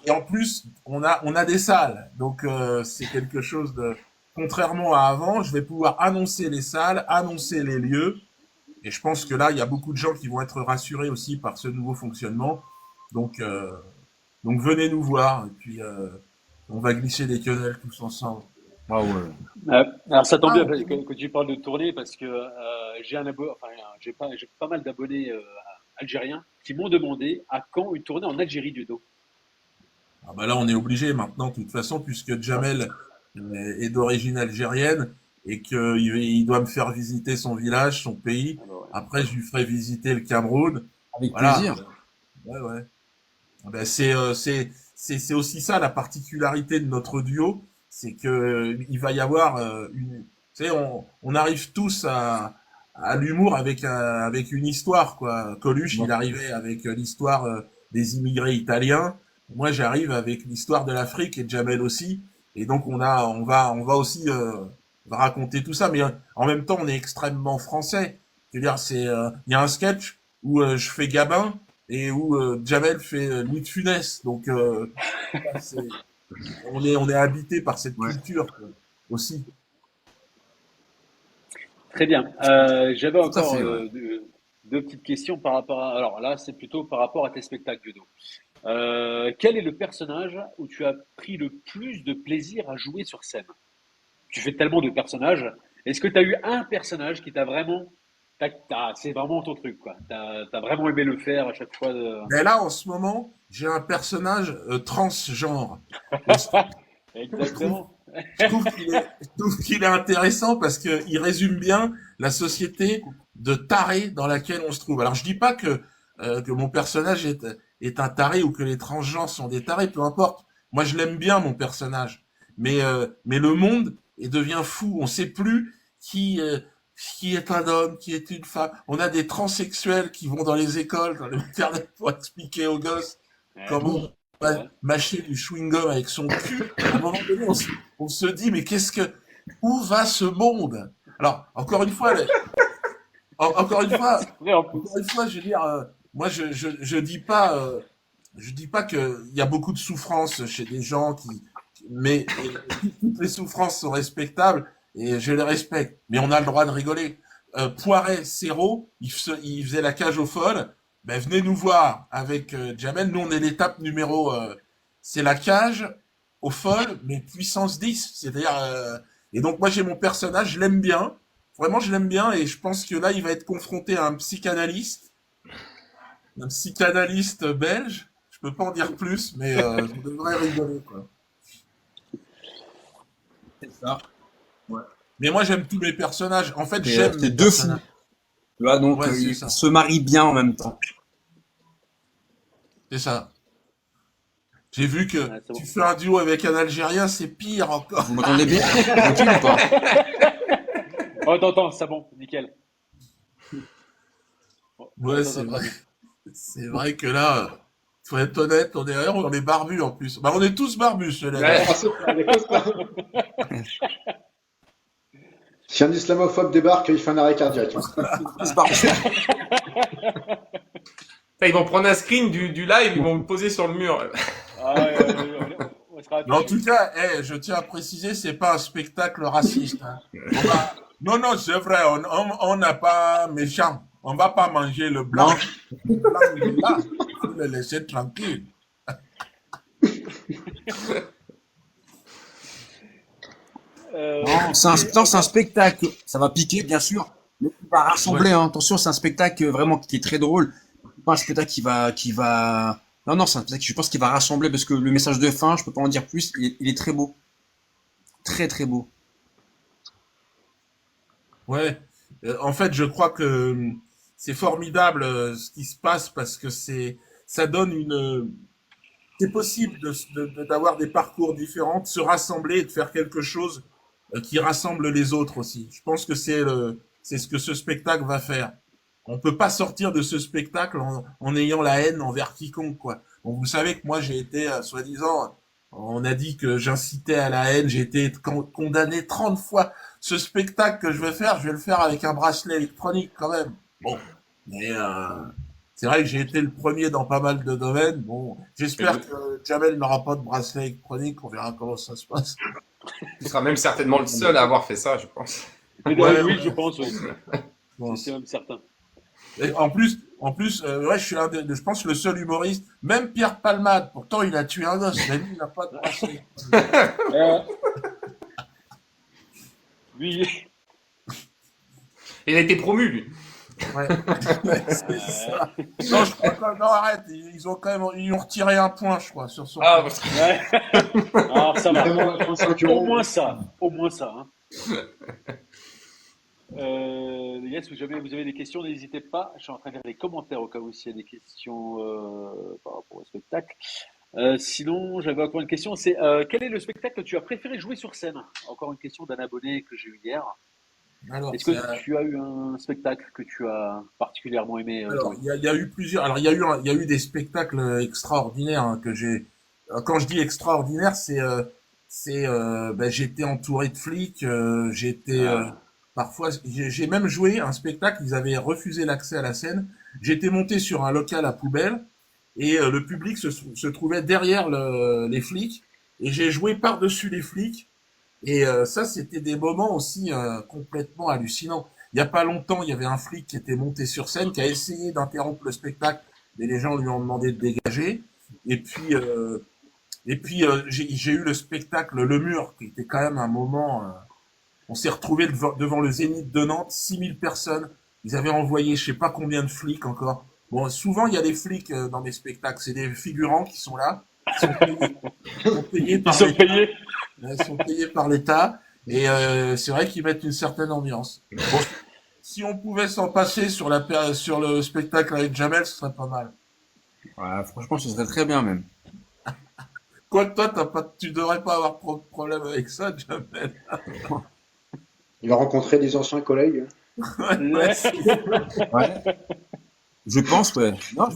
en plus, on a des salles, donc c'est quelque chose de. Contrairement à avant, je vais pouvoir annoncer les salles, annoncer les lieux. Et je pense que là, il y a beaucoup de gens qui vont être rassurés aussi par ce nouveau fonctionnement. Donc, euh, donc venez nous voir et puis on va glisser des quenelles tous ensemble. Ah ouais. alors ça tombe Ah, bien ok. que tu parles de tournée parce que enfin, j'ai pas mal d'abonnés algériens qui m'ont demandé à quand une tournée en Algérie du dos. Ah bah là, on est obligé maintenant, de toute façon, puisque Jamel est d'origine algérienne et qu'il doit me faire visiter son village, son pays. Ah bah ouais. Après, je lui ferai visiter le Cameroun. Avec Voilà. plaisir. Ouais, ouais. Ah ben, c'est aussi ça la particularité de notre duo, c'est que il va y avoir tu sais, on arrive tous à l'humour avec une histoire, quoi. Coluche, Ouais. il arrivait avec l'histoire des immigrés italiens. Moi, j'arrive avec l'histoire de l'Afrique et Jamel aussi. Et donc, on va aussi va raconter tout ça, mais en même temps, on est extrêmement français. C'est-à-dire, il y a un sketch où je fais Gabin et où Jamel fait Louis de Funès. Donc, c'est- on est habité par cette Ouais. culture aussi. Très bien. J'avais Tout à encore fait, ouais. deux petites questions par rapport à. Alors là, c'est plutôt par rapport à tes spectacles judo. Quel est le personnage où tu as pris le plus de plaisir à jouer sur scène? Tu fais tellement de personnages. Est-ce que tu as eu un personnage qui t'a vraiment. C'est vraiment ton truc, quoi. T'as vraiment aimé le faire à chaque fois. Mais là, en ce moment, j'ai un personnage transgenre. Et je trouve, Exactement. je trouve qu'il est intéressant parce qu'il résume bien la société de tarés dans laquelle on se trouve. Alors, je dis pas que mon personnage est un taré ou que les transgenres sont des tarés, peu importe. Moi, je l'aime bien, mon personnage. Mais le monde devient fou. On sait plus qui est un homme, qui est une femme. On a des transsexuels qui vont dans les écoles, dans les maternelles pour expliquer aux gosses Ouais, comment c'est vrai. mâcher du chewing-gum avec son cul. À un moment donné, on se dit, mais où va ce monde? Alors, encore une fois, C'est vrai en plus. je veux dire, moi, je dis pas que il y a beaucoup de souffrance chez des gens mais toutes les souffrances sont respectables et je les respecte. Mais on a le droit de rigoler. Poiret, Serrault, il faisait la cage aux folles. Ben, venez nous voir avec Jamel. Nous, on est l'étape numéro, c'est la cage aux folles, mais puissance 10. C'est-à-dire, et donc moi, j'ai mon personnage, je l'aime bien. Vraiment, je l'aime bien et je pense que là, il va être confronté à un psychanalyste belge. Je peux pas en dire plus, mais je devrais rigoler, quoi. C'est ça. Ouais. Mais moi, j'aime tous mes personnages. En fait, Et j'aime c'est mes deux fous. personnages. Tu vois, donc Ouais, c'est ils ça. se marient bien en même temps. C'est ça. J'ai vu que Ouais, c'est tu bon. fais un duo avec un Algérien, c'est pire encore. Vous m'entendez bien? Tranquille ou pas? Oh, attends, c'est bon, nickel. Oh, on Ouais, t'entend très bien. c'est vrai que là, faut être honnête, on est barbus en plus. Bah, on est tous barbus, cela dit. Ouais. Ah, c'est ça, les costards. Si un islamophobe débarque, il fait un arrêt cardiaque, hein. C'est pas Ils vont prendre un screen du live, ils vont le poser sur le mur. Ah, ouais, on sera Mais en affiché. tout cas, je tiens à préciser, c'est pas un spectacle raciste, hein. Non, non, c'est vrai, on n'a pas méchant. On va pas manger le blanc. Non, Le blanc, il est là. Faut le laisser tranquille. non, c'est un spectacle. Ça va piquer, bien sûr, mais qui va rassembler, hein. Attention, c'est un spectacle vraiment qui est très drôle. C'est pas un spectacle qui va. Non, non, c'est un spectacle, je pense qu'il va rassembler parce que le message de fin, je peux pas en dire plus, il est très beau. Très, très beau. Ouais. En fait, je crois que c'est formidable ce qui se passe parce que ça donne c'est possible d'avoir des parcours différents, de se rassembler et de faire quelque chose qui rassemble les autres aussi. Je pense que c'est ce que ce spectacle va faire. On peut pas sortir de ce spectacle en ayant la haine envers quiconque, quoi. Bon, vous savez que moi j'ai été, soi-disant, on a dit que j'incitais à la haine, j'ai été condamné 30 fois. Ce spectacle que je vais faire, je vais le faire avec un bracelet électronique quand même. Bon, mais c'est vrai que j'ai été le premier dans pas mal de domaines. Bon, Et j'espère que Jamel n'aura pas de bracelet électronique, on verra comment ça se passe. tu seras même certainement le seul à avoir fait ça, je pense. Mais Ouais, oui, ouais, je pense, oui. je pense. C'est même certain. Et en plus, ouais, je suis je pense le seul humoriste, même Pierre Palmade, pourtant il a tué un gosse, mais lui, il n'a pas de bracelet. Euh, lui, Il a été promu, lui. Ouais, c'est ça. Non, je crois que, non, arrête, ils ont retiré un point, je crois, sur son. Ah, parce que- ouais. Alors ça va. Vraiment, 35 Au euros. moins ça. Au moins ça. Hein. Les gars, si jamais vous avez des questions, n'hésitez pas. Je suis en train de lire les commentaires au cas où s'il y a des questions par rapport au spectacle. Sinon, j'avais encore une question. C'est quel est le spectacle que tu as préféré jouer sur scène? Encore une question d'un abonné que j'ai eu hier. Alors, Est-ce que tu as eu un spectacle que tu as particulièrement aimé alors, jouer? il y a eu plusieurs. Alors, il y a eu des spectacles extraordinaires hein, que j'ai. Quand je dis extraordinaire, c'est j'étais entouré de flics, Ah, parfois, j'ai même joué un spectacle, ils avaient refusé l'accès à la scène. J'étais monté sur un local à poubelle et le public se trouvait derrière les flics et j'ai joué par-dessus les flics et ça, c'était des moments aussi complètement hallucinants. Il y a pas longtemps, il y avait un flic qui était monté sur scène, qui a essayé d'interrompre le spectacle, mais les gens lui ont demandé de dégager. Et puis, j'ai eu le spectacle Le Mur, qui était quand même un moment. On s'est retrouvé devant le Zénith de Nantes, 6000 personnes. Ils avaient envoyé je sais pas combien de flics encore. Bon, souvent il y a des flics dans mes spectacles, c'est des figurants qui sont là, ils sont payés ils par sont l'État, payés. ils sont payés par l'État, et c'est vrai qu'ils mettent une certaine ambiance. Bon, si on pouvait s'en passer sur le spectacle avec Jamel, ce serait pas mal. Ouais, franchement, ce serait très bien même. Quoique toi, tu devrais pas avoir trop de problème avec ça, Jamel. Il va rencontrer des anciens collègues. Ouais, Ouais. Je pense, ouais. Non,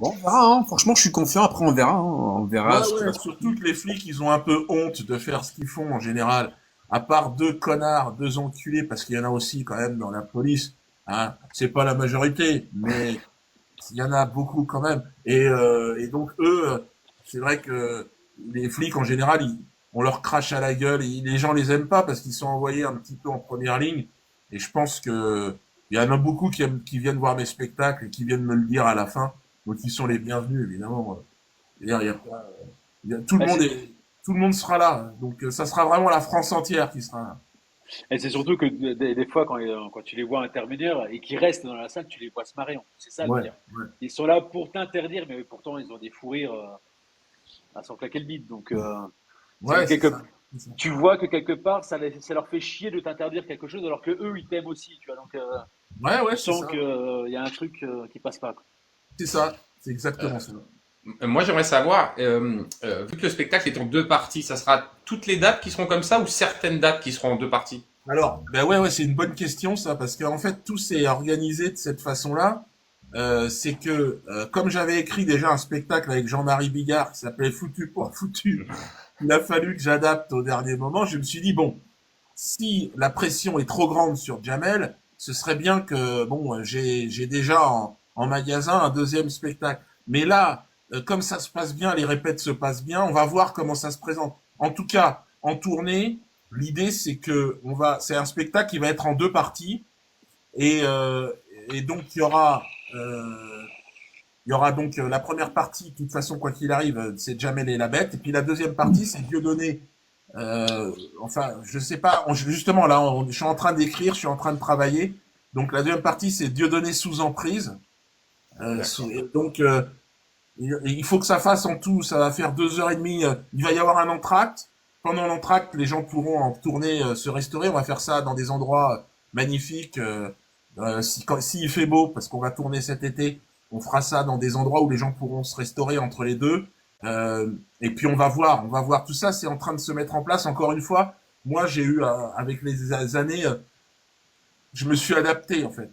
bon, on verra, hein. Franchement, je suis confiant. Après, on verra, hein. On verra ce qui va ouais, se surtout que les flics, ils ont un peu honte de faire ce qu'ils font en général. À part deux connards, deux enculés, parce qu'il y en a aussi quand même dans la police. Hein. C'est pas la majorité, mais il y en a beaucoup quand même. Et donc eux, c'est vrai que les flics en général, on leur crache à la gueule. Et les gens les aiment pas parce qu'ils sont envoyés un petit peu en première ligne. Et je pense que il y en a beaucoup qui viennent voir mes spectacles et qui viennent me le dire à la fin. Donc ils sont les bienvenus évidemment. C'est-à-dire, il y a pas, Ah, tout le monde sera là. Donc ça sera vraiment la France entière qui sera là. et c'est surtout que des fois, quand tu les vois intervenir et qu'ils restent dans la salle, tu les vois se marrer. C'est ça le Ouais, pire. ouais, Ils sont là pour t'interdire, mais pourtant, ils ont des fous rires à s'en claquer le bide. Donc, c'est que ouais, c'est ça. C'est ça. tu vois que quelque part, ça leur fait chier de t'interdire quelque chose, alors que eux, ils t'aiment aussi. Tu vois, donc, Ouais, tu ouais, c'est sens ça. qu'il y a un truc qui passe pas, quoi. C'est ça. C'est Euh, exactement ça. Moi, j'aimerais savoir, vu que le spectacle est en deux parties, ça sera toutes les dates qui seront comme ça ou certaines dates qui seront en deux parties? Alors, ben ouais, c'est une bonne question ça, parce qu'en fait tout s'est organisé de cette façon-là. C'est que comme j'avais écrit déjà un spectacle avec Jean-Marie Bigard qui s'appelait Foutu pour Foutu, il a fallu que j'adapte au dernier moment. Je me suis dit bon, si la pression est trop grande sur Jamel, ce serait bien que bon, j'ai déjà en magasin un deuxième spectacle. Mais là, comme ça se passe bien, les répètes se passent bien, on va voir comment ça se présente. En tout cas, en tournée, l'idée c'est que c'est un spectacle qui va être en deux parties et donc il y aura donc la première partie, de toute façon quoi qu'il arrive, c'est Jamel et la Bête, et puis la deuxième partie c'est Dieudonné. Enfin, je sais pas. Justement, là, je suis en train d'écrire, je suis en train de travailler. Donc, la deuxième partie, c'est Dieudonné sous emprise. D'accord. Donc, il faut que ça fasse en tout. Ça va faire 2 heures et demie. Il va y avoir un entracte. Pendant l'entracte, les gens pourront en tourner, se restaurer. On va faire ça dans des endroits magnifiques. S'il fait beau, parce qu'on va tourner cet été, on fera ça dans des endroits où les gens pourront se restaurer entre les deux. Et puis on va voir tout ça, c'est en train de se mettre en place. Encore une fois, moi j'ai eu avec les années, je me suis adapté en fait.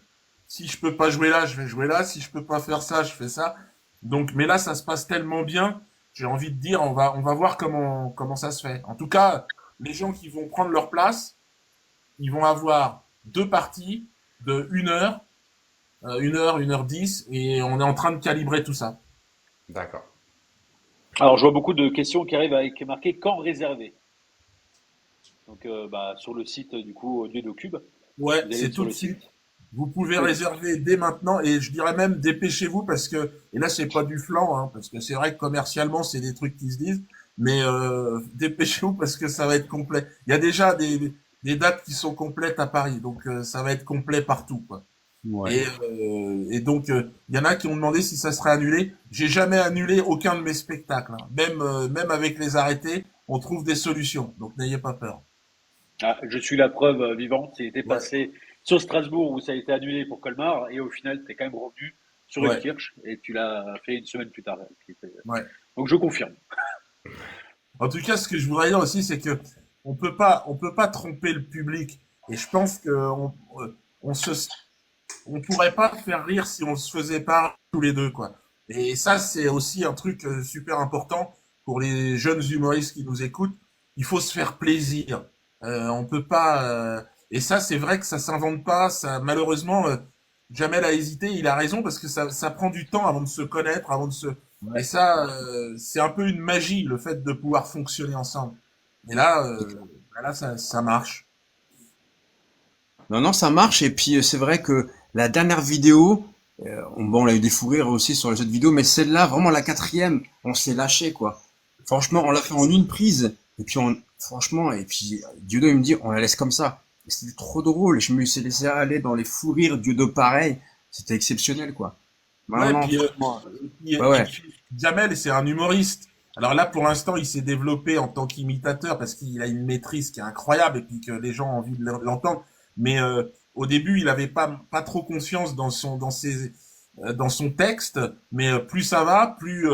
Si je peux pas jouer là, je vais jouer là. Si je peux pas faire ça, je fais ça. Donc, mais là ça se passe tellement bien, j'ai envie de dire, on va voir comment ça se fait. En tout cas, les gens qui vont prendre leur place, ils vont avoir deux parties de 1 heure, 1 heure, 1 heure 10, et on est en train de calibrer tout ça. D'accord. Alors, je vois beaucoup de questions qui arrivent avec marqué quand réserver. Donc, sur le site du coup Dieu de Cube, Ouais, vous c'est allez tout sur de le suite. site. Vous pouvez Oui. réserver dès maintenant et je dirais même dépêchez-vous parce que, et là c'est pas du flan, hein, parce que c'est vrai que commercialement c'est des trucs qui se disent, mais dépêchez-vous parce que ça va être complet. Il y a déjà des dates qui sont complètes à Paris, donc ça va être complet partout, quoi. Ouais. Et donc il y en a qui ont demandé si ça serait annulé. J'ai jamais annulé aucun de mes spectacles, hein. Même avec les arrêtés, on trouve des solutions, donc n'ayez pas peur. Ah, je suis la preuve vivante. Il était Ouais, passé sur Strasbourg où ça a été annulé pour Colmar et au final, tu es quand même revenu sur une ouais, Kirche et tu l'as fait une semaine plus tard. ouais. Donc, je confirme. En tout cas, ce que je voudrais dire aussi, c'est que on peut pas tromper le public. Et je pense que on se, on pourrait pas faire rire si on se faisait pas tous les deux, quoi. Et ça, c'est aussi un truc super important pour les jeunes humoristes qui nous écoutent. il faut se faire plaisir. On peut pas. Et ça, c'est vrai que ça s'invente pas. Ça, malheureusement, Jamel a hésité. Il a raison parce que ça prend du temps avant de se connaître, avant de se. Et Ouais. ça, c'est un peu une magie, le fait de pouvoir fonctionner ensemble. Et là, là, ça marche. Non, non, ça marche. Et puis, c'est vrai que la dernière vidéo, bon, on a eu des fous rires aussi sur les autres vidéos, mais celle-là, vraiment la quatrième, on s'est lâché, quoi. Franchement, on l'a fait en une prise. Et puis, franchement, et puis, Diodo, il me dit, on la laisse comme ça. Et c'était trop drôle. Je me suis laissé aller dans les fous rires, Diodo pareil. C'était exceptionnel, quoi. Non, Ouais, non, puis, franchement. et Ouais, ouais. puis, Jamel, c'est un humoriste. Alors là, pour l'instant, il s'est développé en tant qu'imitateur parce qu'il a une maîtrise qui est incroyable et puis que les gens ont envie de l'entendre. Mais au début, il avait pas trop confiance dans son texte. Mais plus ça va, plus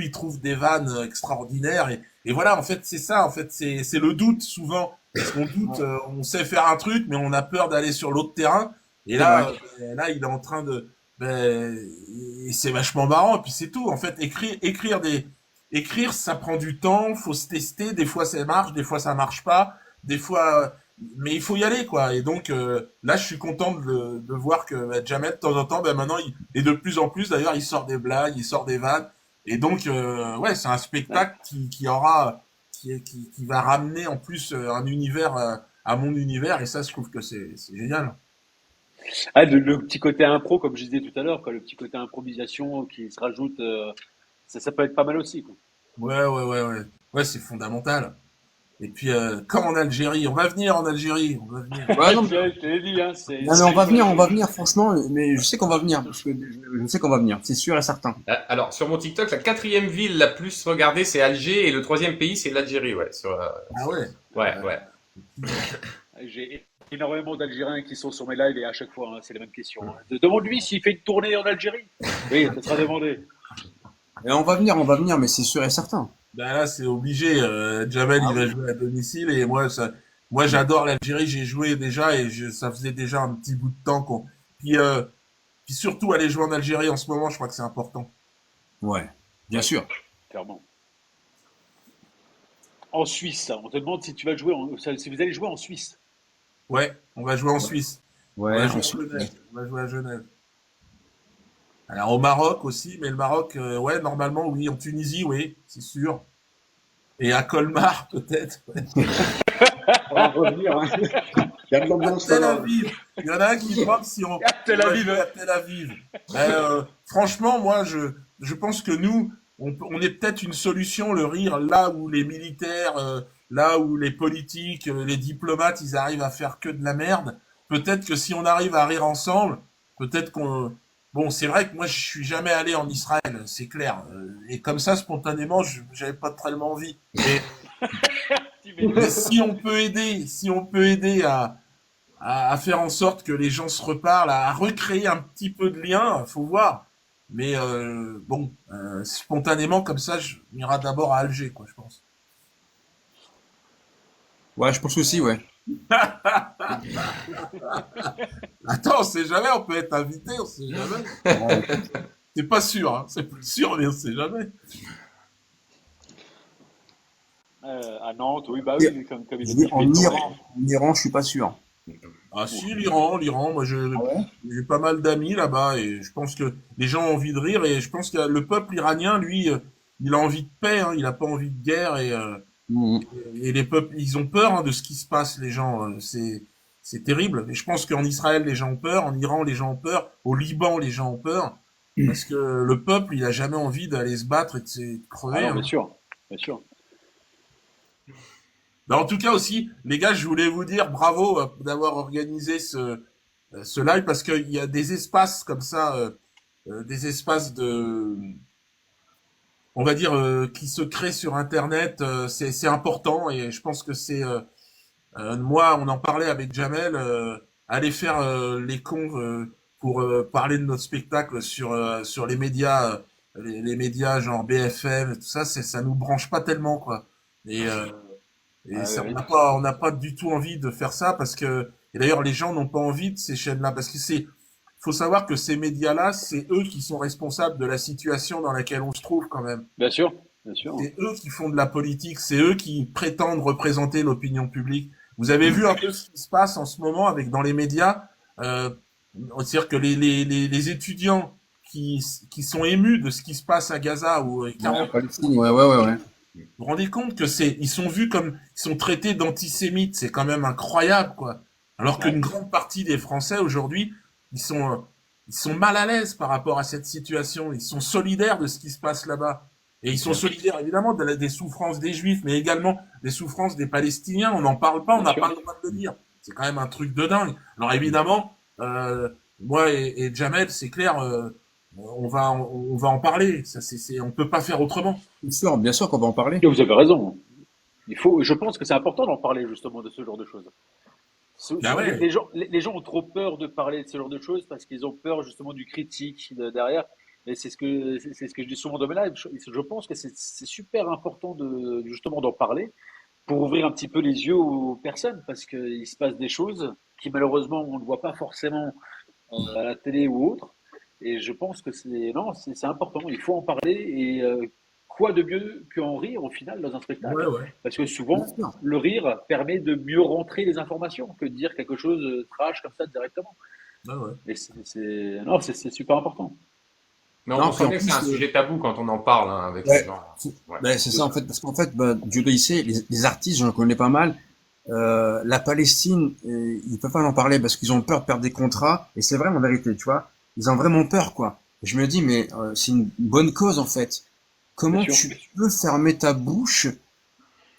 il trouve des vannes extraordinaires. Et voilà, en fait, c'est ça. En fait, c'est le doute souvent. Parce qu'on doute, on sait faire un truc, mais on a peur d'aller sur l'autre terrain. Et C'est vrai. là, il est en train de ben, et c'est vachement marrant, et puis c'est tout. En fait, écrire, ça prend du temps, faut se tester. Des fois, ça marche, des fois, ça marche pas. Des fois, mais il faut y aller, quoi. Et donc, là, je suis content de voir que Jamel, de temps en temps, ben maintenant, et de plus en plus, d'ailleurs, il sort des blagues, il sort des vannes. Et donc, ouais, c'est un spectacle qui va ramener en plus un univers à mon univers. Et ça, je trouve que c'est génial. Ah, le petit côté impro, comme je disais tout à l'heure, quoi, le petit côté improvisation qui se rajoute, ça peut être pas mal aussi, quoi. Ouais, ouais, ouais, ouais. Ouais, c'est fondamental. Et puis, comme en Algérie, on va venir en Algérie, on va venir. Ouais, non, Je te l'ai dit, hein, non, mais on va venir, franchement. Mais je sais qu'on va venir. Parce que je sais qu'on va venir. C'est sûr et certain. Alors, sur mon TikTok, la quatrième ville la plus regardée, c'est Alger, et le troisième pays, c'est l'Algérie, ouais. Ah ouais. Ouais, Ouais. ouais. J'ai énormément d'Algériens qui sont sur mes lives et à chaque fois, hein, c'est la même question, hein. Demande-lui s'il fait une tournée en Algérie. Oui, ça sera demandé. Et on va venir, mais c'est sûr et certain. Ben là, c'est obligé. Jamel, Ah il va oui. jouer à domicile et moi, j'adore l'Algérie. J'ai joué déjà et ça faisait déjà un petit bout de temps qu'on. Puis, euh, puis surtout aller jouer en Algérie en ce moment, je crois que c'est important. Ouais, bien Ouais, sûr. clairement. En Suisse, on te demande si tu vas jouer si vous allez jouer en Suisse. Ouais, on va jouer en Suisse. On va Ouais, jouer j'en à suis. Genève. On va jouer à Genève. Alors au Maroc aussi, mais le Maroc, ouais, normalement, oui. En Tunisie, oui, c'est sûr. Et à Colmar, peut-être. Ouais. On va revenir, hein. Il y a de À l'ambiance Tel là-bas. Aviv. Il y en a un qui demande si À on Tel va Aviv. jouer à Tel Aviv. Ben, franchement, moi, je pense que nous, on est peut-être une solution, le rire, là où les militaires, là où les politiques, les diplomates, ils arrivent à faire que de la merde. Peut-être que si on arrive à rire ensemble, peut-être qu'on... Bon, c'est vrai que moi, je suis jamais allé en Israël, c'est clair. Et comme ça, spontanément, j'avais pas tellement envie. Mais si on peut aider à faire en sorte que les gens se reparlent, à recréer un petit peu de lien, faut voir. Mais bon, spontanément comme ça, on ira d'abord à Alger, quoi, je pense. Ouais, je pense aussi, ouais. Attends, on sait jamais, on peut être invité, on sait jamais. Ouais. C'est pas sûr, hein, c'est pas sûr, mais on sait jamais. À Nantes, oui, bah Et oui, comme il je a dis dit, il fait une tournée. En Iran, je suis pas sûr. Ah si, l'Iran, moi Ah ouais? j'ai pas mal d'amis là-bas et je pense que les gens ont envie de rire et je pense que le peuple iranien, lui, il a envie de paix, hein, il a pas envie de guerre Mhm. et les peuples, ils ont peur hein, de ce qui se passe, les gens, c'est terrible. Et je pense qu'en Israël, les gens ont peur, en Iran, les gens ont peur, au Liban, les gens ont peur parce que le peuple, il a jamais envie d'aller se battre et de Ah crever. non, Hein. bien sûr, bien sûr. Bah, en tout cas aussi, les gars, je voulais vous dire bravo d'avoir organisé ce live parce qu'il y a des espaces comme ça, des espaces on va dire, qui se créent sur Internet. C'est important et je pense que moi, on en parlait avec Jamel, aller faire les cons pour parler de notre spectacle sur les médias, les médias genre BFM, tout ça, ça nous branche pas tellement quoi. Et et Ah, ça, oui, on n'a pas du tout envie de faire ça parce que, et d'ailleurs, les gens n'ont pas envie de ces chaînes-là parce que faut savoir que ces médias-là, c'est eux qui sont responsables de la situation dans laquelle on se trouve quand même. bien sûr, bien sûr. C'est eux qui font de la politique, c'est eux qui prétendent représenter l'opinion publique. Vous avez vu un peu ce qui se passe en ce moment avec dans les médias, euh, c'est-à-dire que les étudiants qui sont émus de ce qui se passe à Gaza ou Ouais, Palestine, ouais. vous vous rendez compte que ils sont vus comme, ils sont traités d'antisémites, c'est quand même incroyable, quoi. Alors Ouais, qu'une grande partie des Français aujourd'hui, ils sont, euh, ils sont mal à l'aise par rapport à cette situation. Ils sont solidaires de ce qui se passe là-bas. Et ils sont solidaires évidemment des souffrances des Juifs, mais également des souffrances des Palestiniens. On n'en parle pas, on bien n'a sûr. pas le droit de le dire. C'est quand même un truc de dingue. Alors évidemment, moi et Jamel, c'est clair, on va en parler. Ça, on peut pas faire autrement. Bien sûr qu'on va en parler. Et vous avez raison. Je pense que c'est important d'en parler justement de ce genre de choses. Bah ouais. Les gens ont trop peur de parler de ce genre de choses parce qu'ils ont peur justement du critique derrière. Et c'est ce que je dis souvent dans mes lives. Je pense que c'est super important de justement d'en parler pour ouvrir un petit peu les yeux aux personnes parce qu'il se passe des choses qui malheureusement on ne voit pas forcément à la télé ou autre. Et je pense que c'est important. Il faut en parler et quoi de mieux qu'en rire au final dans un Ouais, spectacle? ouais. Parce que Bien souvent, sûr. le rire permet de mieux rentrer les informations que de dire quelque chose trash comme ça directement. Ouais, ouais. Et non, c'est super important. Mais on Non, puis sent en bien que c'est un plus, sujet tabou quand on en parle hein, avec ces ouais, gens. Ouais. c'est ça en fait, parce qu'en fait, Dieu sait, les artistes, j'en connais pas mal. La Palestine, ils peuvent pas en parler parce qu'ils ont peur de perdre des contrats. Et c'est vrai en vérité, tu vois, ils ont vraiment peur, quoi. Et je me dis, mais c'est une bonne cause en fait. Bien Comment sûr. tu peux fermer ta bouche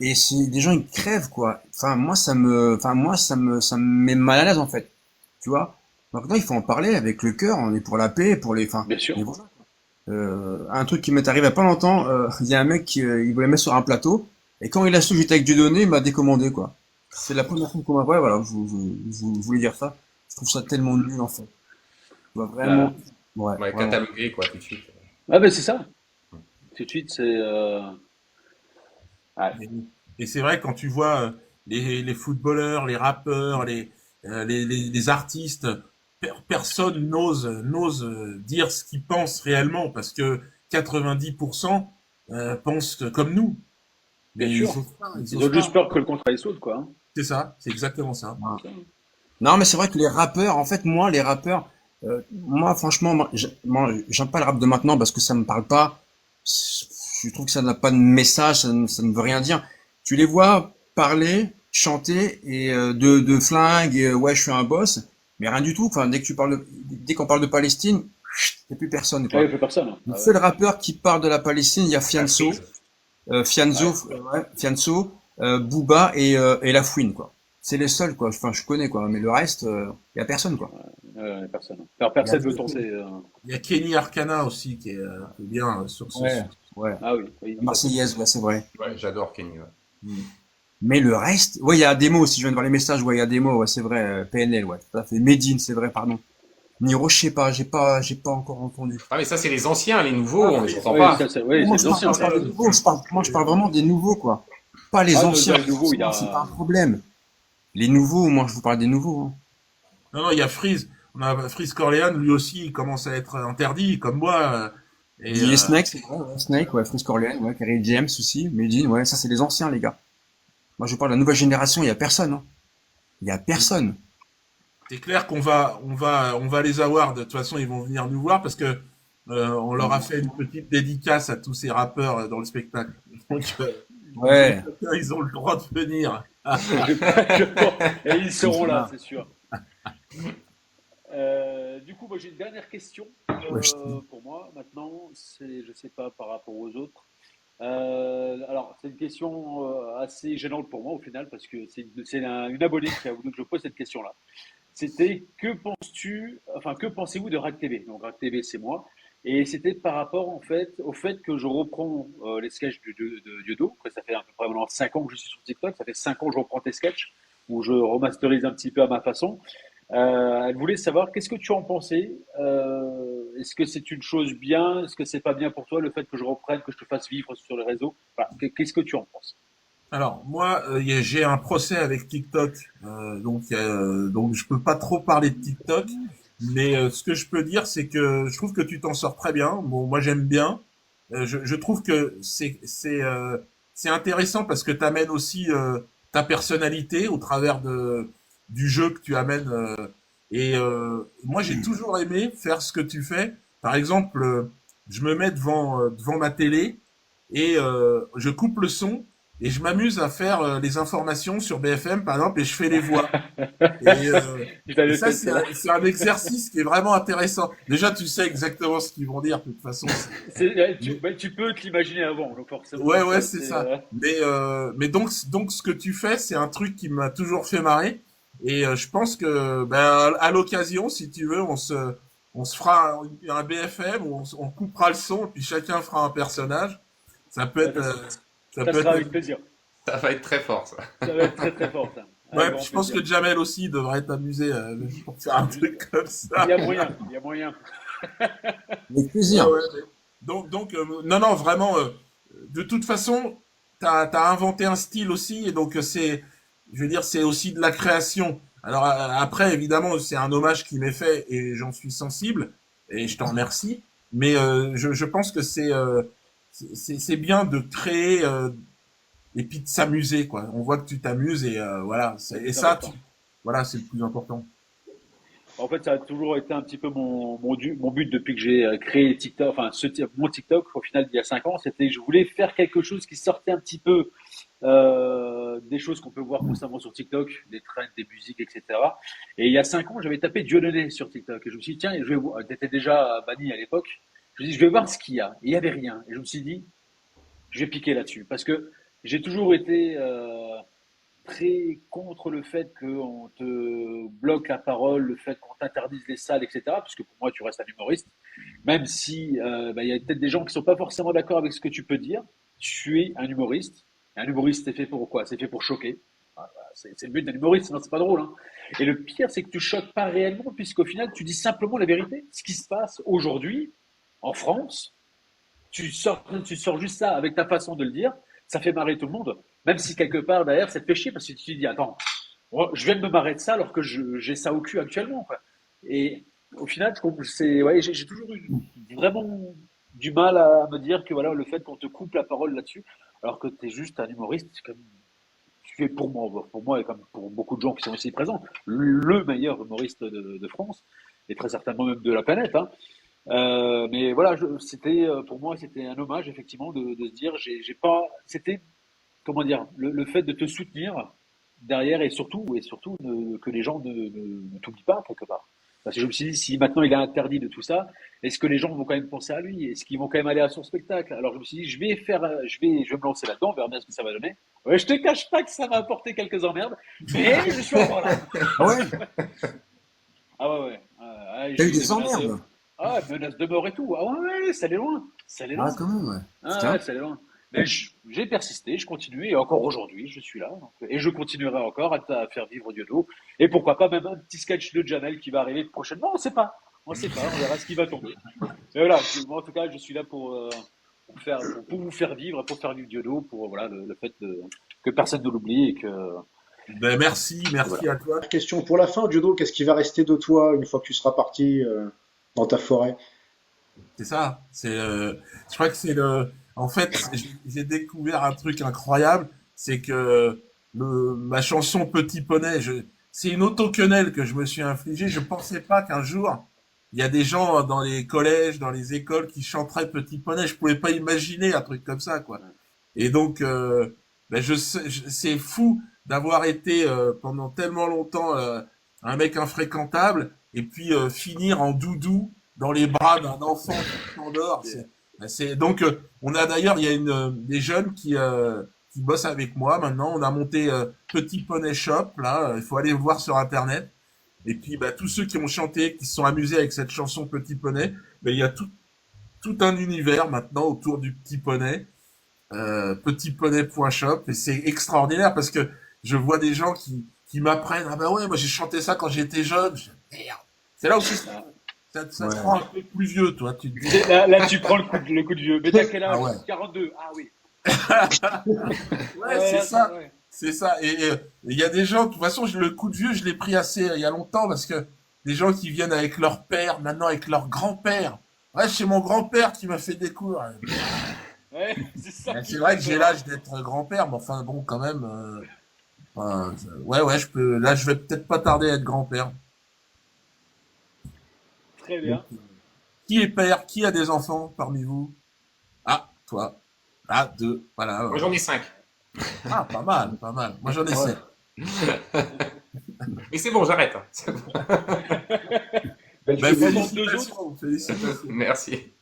et c'est des gens ils crèvent, quoi. Ça me met mal à l'aise en fait, tu vois. Donc non, il faut en parler avec le cœur. On est pour la paix, pour les, Bien sûr. mais voilà. Un truc qui m'est arrivé il y a pas longtemps, il y a un mec qui il voulait mettre sur un plateau et quand il a su que j'étais avec Dieudonné, il m'a décommandé quoi. C'est la première fois qu'on m'a ouais, voilà, je voulais dire ça. Je trouve ça tellement nul en fait. Tu vois, Bah, vraiment, ouais, Ouais, vraiment. catalogué, quoi, tout de suite. ah ben c'est ça. Tout de suite, ouais, Et, et c'est vrai, quand tu vois les footballeurs, les rappeurs, les artistes, personne n'ose dire ce qu'ils pensent réellement parce que 90% pensent comme nous. bien Mais sûr. ils Ils osent ont juste pas. peur que le contrat il saute, quoi. Hein. C'est ça, c'est exactement ça. Ouais. C'est ça. Non, mais c'est vrai que les rappeurs, en fait, moi, les rappeurs, moi, franchement, moi, j'aime pas le rap de maintenant parce que ça me parle pas. Je trouve que ça n'a pas de message, ça ne veut rien dire. Tu les vois parler, chanter et de flingue, et, ouais, je suis un boss, mais rien du tout. Enfin, dès qu'on parle de Palestine, il n'y a plus personne, Ah, il quoi. n'y a plus personne. Hein. Le Ah ouais. seul rappeur qui parle de la Palestine, il y a La Fianso, crise. Ouais. Fianso, Booba et La Fouine, quoi. C'est les seuls, quoi. Enfin, je connais, quoi. Mais le reste, il y a personne, quoi. Personne. Alors, Il y a personne veut deux- tenter. Il y a Kenny Arcana aussi qui est bien sur ce. Ouais, ouais. Ah oui, oui, La tout à fait. Marseillaise, ouais, c'est vrai. Ouais, j'adore Kenny. Ouais. Mm. Mais le reste, ouais, il y a Ademo aussi. Je viens de voir les messages. Ouais, il y a Ademo, ouais, c'est vrai. PNL, ouais, tout à fait. Medine, c'est vrai, pardon. Niro, je sais pas, j'ai pas encore entendu. Ah, mais ça, c'est les anciens, les nouveaux, on les entend Oui, pas. oui, Moi, c'est des anciens. moi, je parle des nouveaux. Moi, je parle vraiment des nouveaux, quoi. Pas les Ah, anciens. dans les nouveaux, il y Forcément, c'est pas a. un problème. Les nouveaux, moi, je vous parle des nouveaux, hein. Non, non, il y a Freeze. On a Freeze Corleone, lui aussi, il commence à être interdit, comme moi. Et DJ Snake, c'est vrai, ouais. Snake, ouais, Freeze Corleone, ouais, Kerry James aussi, Medine, ouais, ça, c'est les anciens, les gars. Moi, je parle de la nouvelle génération, il y a personne, hein. Il y a personne. c'est clair qu'on va les avoir. De toute façon, ils vont venir nous voir parce que on leur a fait une petite dédicace à tous ces rappeurs dans le spectacle. Donc, Ouais. ils ont le droit de venir. Et ils seront là, Ah, c'est sûr. Du coup, moi j'ai une dernière question ouais, pour moi. Maintenant, je sais pas par rapport aux autres. Alors, c'est une question assez gênante pour moi au final parce que une abonnée qui a voulu que je pose cette question-là. C'était que pensez-vous de RAC TV? Donc RAC TV, c'est moi. Et c'était par rapport en fait au fait que je reprends les sketchs de Diodo, que ça fait à peu près maintenant 5 ans que je suis sur TikTok, ça fait 5 ans que je reprends tes sketchs, où je remasterise un petit peu à ma façon. Elle voulait savoir qu'est-ce que tu en pensais. Est-ce que c'est une chose bien? Est-ce que c'est pas bien pour toi le fait que je reprenne, que je te fasse vivre sur les réseaux? Voilà. Qu'est-ce que tu en penses? Alors moi, j'ai un procès avec TikTok, donc je peux pas trop parler de TikTok, mais ce que je peux dire, c'est que je trouve que tu t'en sors très bien. Bon, moi j'aime bien. je trouve que c'est intéressant parce que tu amènes aussi ta personnalité au travers du jeu que tu amènes. Moi, j'ai toujours aimé faire ce que tu fais. Par exemple, je me mets devant ma télé et je coupe le son et je m'amuse à faire les informations sur BFM, par exemple, et je fais les voix. Et, euh, Je et l'avais ça, fait celle-là. c'est un exercice qui est vraiment intéressant. Déjà, tu sais exactement ce qu'ils vont dire, de toute façon. Mais, Tu peux te l'imaginer avant, donc forcément, ouais, ouais, ça, c'est c'est. ça. Mais donc, ce que tu fais, c'est un truc qui m'a toujours fait marrer. Et je pense que, ben, à l'occasion, si tu veux, on se fera un BFM où on coupera le son, et puis chacun fera un personnage. Ça peut Bah, être, ça ça peut sera être. avec plaisir. Ça va être très fort, ça. Ça va être très très fort, ça. Avec Ouais, puis grand je pense plaisir. que Jamel aussi devrait être amusé pour faire un truc comme Il ça. y a moyen, il y a moyen. Avec Ouais, plaisir. ouais. Donc non, non, vraiment, de toute façon, t'as inventé un style aussi, et donc je veux dire, c'est aussi de la création. Alors après, évidemment, c'est un hommage qui m'est fait, et j'en suis sensible, et je t'en remercie. Mais je pense que c'est bien de créer et puis de s'amuser, quoi. On voit que tu t'amuses, et voilà. Et Ça va ça, être fort. voilà, c'est le plus important. En fait, ça a toujours été un petit peu mon but depuis que j'ai créé TikTok, enfin mon TikTok, au final, il y a 5 ans, c'était que je voulais faire quelque chose qui sortait un petit peu des choses qu'on peut voir constamment sur TikTok, des trends, des musiques, etc. Et il y a 5 ans, j'avais tapé Dieudonné sur TikTok et je me suis dit, tiens, je vais voir, t'étais déjà banni à l'époque, je me suis dit, je vais voir ce qu'il y a. Et il y avait rien. Et je me suis dit, je vais piquer là-dessus parce que j'ai toujours été très contre le fait qu'on te bloque la parole, le fait qu'on t'interdise les salles, etc. Puisque pour moi, tu restes un humoriste. Même si bah, il y a peut-être des gens qui ne sont pas forcément d'accord avec ce que tu peux dire, tu es un humoriste. Et un humoriste, c'est fait pour quoi? C'est fait pour choquer. C'est le but d'un humoriste, sinon c'est pas drôle. Hein. Et le pire, c'est que tu choques pas réellement, puisqu'au final, tu dis simplement la vérité. Ce qui se passe aujourd'hui, en France, tu sors juste ça avec ta façon de le dire, ça fait marrer tout le monde. Même si quelque part derrière, ça te fait chier parce que tu te dis, attends, moi, je viens de me marrer de ça alors que j'ai ça au cul actuellement. Quoi. Et au final, ouais, j'ai toujours eu vraiment du mal à me dire que voilà, le fait qu'on te coupe la parole là-dessus, alors que tu es juste un humoriste, c'est comme tu es pour moi et comme pour beaucoup de gens qui sont ici présents, le meilleur humoriste de France et très certainement même de la planète. Hein. Mais voilà, c'était pour moi c'était un hommage effectivement de se dire j'ai pas c'était comment dire le fait de te soutenir derrière et surtout que les gens ne t'oublient pas quelque part. Parce que je me suis dit si maintenant il est interdit de tout ça, est-ce que les gens vont quand même penser à lui? Est-ce qu'ils vont quand même aller à son spectacle? Alors je me suis dit je vais me lancer là-dedans, on verra bien ce que ça va donner. Ouais, je te cache pas que ça m'a apporté quelques emmerdes, mais je suis encore là. Ah ouais? Ah ouais ouais. T'as J'ai eu eu des des menaces emmerdes? menaces de mort et tout. Ah ouais, ouais, ça allait loin. Ça allait Ah, loin. quand même, ouais. Ah ouais, Putain. ça allait loin. Mais j'ai persisté, je continue, et encore aujourd'hui, je suis là. Et je continuerai encore à faire vivre Diodo. Et pourquoi pas même un petit sketch de Jamel qui va arriver prochainement, on sait pas. On sait pas, on verra ce qui va tomber. Mais voilà, moi, en tout cas, je suis là pour vous faire vivre, pour faire vivre Diodo, pour voilà, le fait que personne ne l'oublie Ben merci, et voilà. merci à toi. Question pour la fin, Judo, qu'est-ce qui va rester de toi une fois que tu seras parti dans ta forêt? C'est ça. Je crois que c'est En fait, j'ai découvert un truc incroyable, c'est que ma chanson Petit Poney, c'est une autoquenelle que je me suis infligée. Je pensais pas qu'un jour il y a des gens dans les collèges, dans les écoles qui chanteraient Petit Poney. Je pouvais pas imaginer un truc comme ça, quoi. Et donc, ben c'est fou d'avoir été pendant tellement longtemps un mec infréquentable et puis finir en doudou dans les bras d'un enfant qui s'endort. Donc, on a d'ailleurs, il y a des jeunes qui bossent avec moi maintenant. On a monté Petit Poney Shop, là, il faut aller voir sur Internet. Et puis, bah, tous ceux qui ont chanté, qui se sont amusés avec cette chanson Petit Poney, ben, il y a tout un univers maintenant autour du Petit Poney petitponey.shop et c'est extraordinaire parce que je vois des gens qui m'apprennent ah bah ouais moi j'ai chanté ça quand j'étais jeune. Merde. C'est là aussi ça te Ouais. rend un peu plus vieux toi tu te dis Là, tu prends le coup de vieux. Mais t'as quel ah âge? ouais 42. Ah oui. ouais Ouais, c'est là, ça ouais. c'est ça et il y a des gens de toute façon le coup de vieux je l'ai pris assez il y a longtemps parce que des gens qui viennent avec leur père maintenant avec leur grand-père Ouais, c'est mon grand-père qui m'a fait des cours. Ouais, c'est ça Ouais, qui c'est me fait vrai que j'ai peur. l'âge d'être grand-père, mais enfin bon, quand même. Enfin, ouais, ouais, je peux. Là, je vais peut-être pas tarder à être grand-père. Très Donc, bien. qui est père? Qui a des enfants parmi vous? Ah, toi. Ah, deux. Voilà. Moi, j'en ai 5. Ah, pas mal, pas mal. Moi, j'en ai Ouais. sept. Mais c'est bon, j'arrête. Hein. C'est bon. Belle Ben, famille. Pendant deux autres. félicitations, félicitations. Merci.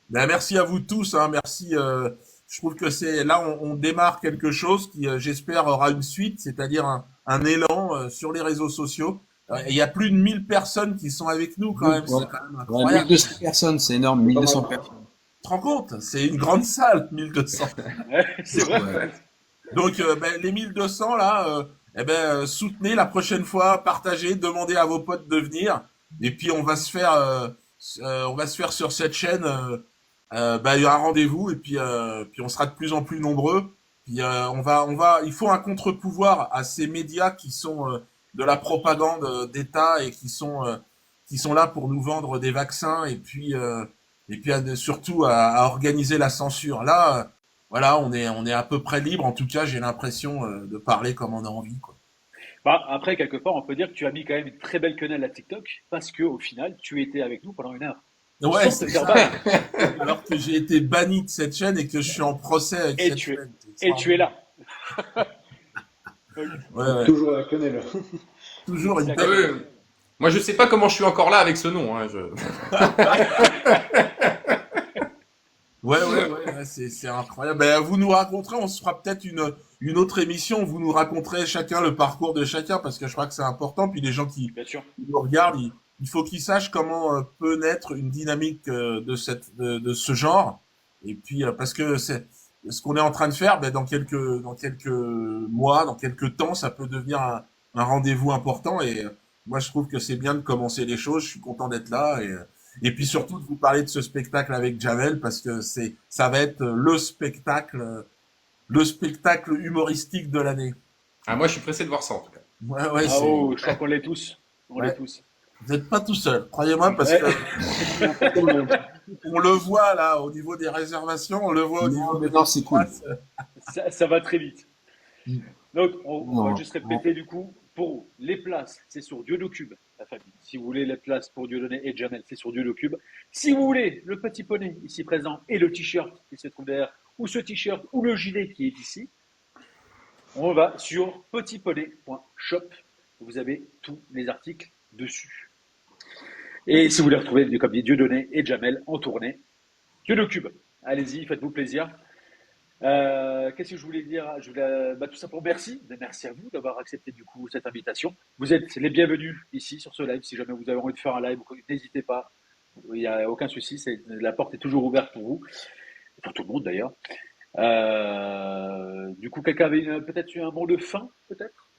Ben, merci à vous tous, hein, merci. Je trouve que c'est là on démarre quelque chose qui, j'espère, aura une suite, c'est-à-dire un élan sur les réseaux sociaux. Il y a plus de 1000 personnes qui sont avec nous quand même, Ouais, c'est quand même ouais, incroyable. 1200 personnes, c'est énorme, C'est pas 1200 mal. personnes. Tu te rends compte? C'est une grande salle, 1200. Ouais, c'est vrai. Ouais. Donc ben, les 1200 là, eh ben, soutenez la prochaine fois, partagez, demandez à vos potes de venir, et puis on va se faire sur cette chaîne. Bah, il y aura un rendez-vous et puis on sera de plus en plus nombreux. Puis il faut un contre-pouvoir à ces médias qui sont de la propagande d'État et qui sont là pour nous vendre des vaccins et puis surtout à organiser la censure. Là, voilà, on est à peu près libre. En tout cas, j'ai l'impression de parler comme on a envie, quoi. Bah, après, quelque part, on peut dire que tu as mis quand même une très belle quenelle à TikTok parce que au final, tu étais avec nous pendant 1 heure. Ouais, Sans te c'est faire ça. ban. Alors que j'ai été banni de cette chaîne et que je suis en procès avec Et cette tu es, chaîne. C'est et tu es extraordinaire. là. Donc, Ouais, ouais. Toujours la quenelle. Toujours une Ah belle. exactement. oui. Moi, je sais pas comment je suis encore là avec ce nom. Hein. Ouais, ouais, ouais, ouais, c'est incroyable. Ben, vous nous raconterez, on se fera peut-être une autre émission, vous nous raconterez chacun le parcours de chacun, parce que je crois que c'est important. Puis les gens Bien sûr. qui nous regardent, il faut qu'ils sachent comment peut naître une dynamique de ce genre. Et puis, parce que c'est ce qu'on est en train de faire, ben, dans quelques mois, dans quelques temps, ça peut devenir un rendez-vous important. Et moi, je trouve que c'est bien de commencer les choses. Je suis content d'être là. Et puis surtout de vous parler de ce spectacle avec Jamel parce que ça va être le spectacle humoristique de l'année. Ah, moi, je suis pressé de voir ça en tout cas. Ouais, ouais, Ah oh, je crois qu'on l'est tous. On l'est ouais. tous. Vous n'êtes pas tout seul, croyez-moi, parce Ouais. que on le voit là au niveau des réservations, on le voit au Non, niveau mais des non, c'est cool. places. Ça va très vite. Donc, on va Non, juste répéter du coup, pour les places, c'est sur Diodocube, la famille. Si vous voulez les places pour Dieudonné et Jamel, c'est sur Diodocube. Si vous voulez le petit poney ici présent et le t-shirt qui se trouve derrière, ou ce t-shirt ou le gilet qui est ici, on va sur petitponey.shop. Vous avez tous les articles dessus. Et si vous voulez retrouver, comme dit Dieudonné et Jamel en tournée, Diodocube. Allez-y, faites-vous plaisir. Qu'est-ce que je voulais dire? Tout simplement merci. Merci à vous d'avoir accepté du coup cette invitation. Vous êtes les bienvenus ici sur ce live. Si jamais vous avez envie de faire un live, n'hésitez pas. Il n'y a aucun souci. La porte est toujours ouverte pour vous, pour tout le monde d'ailleurs. Du coup, quelqu'un avait peut-être un mot de fin, peut-être?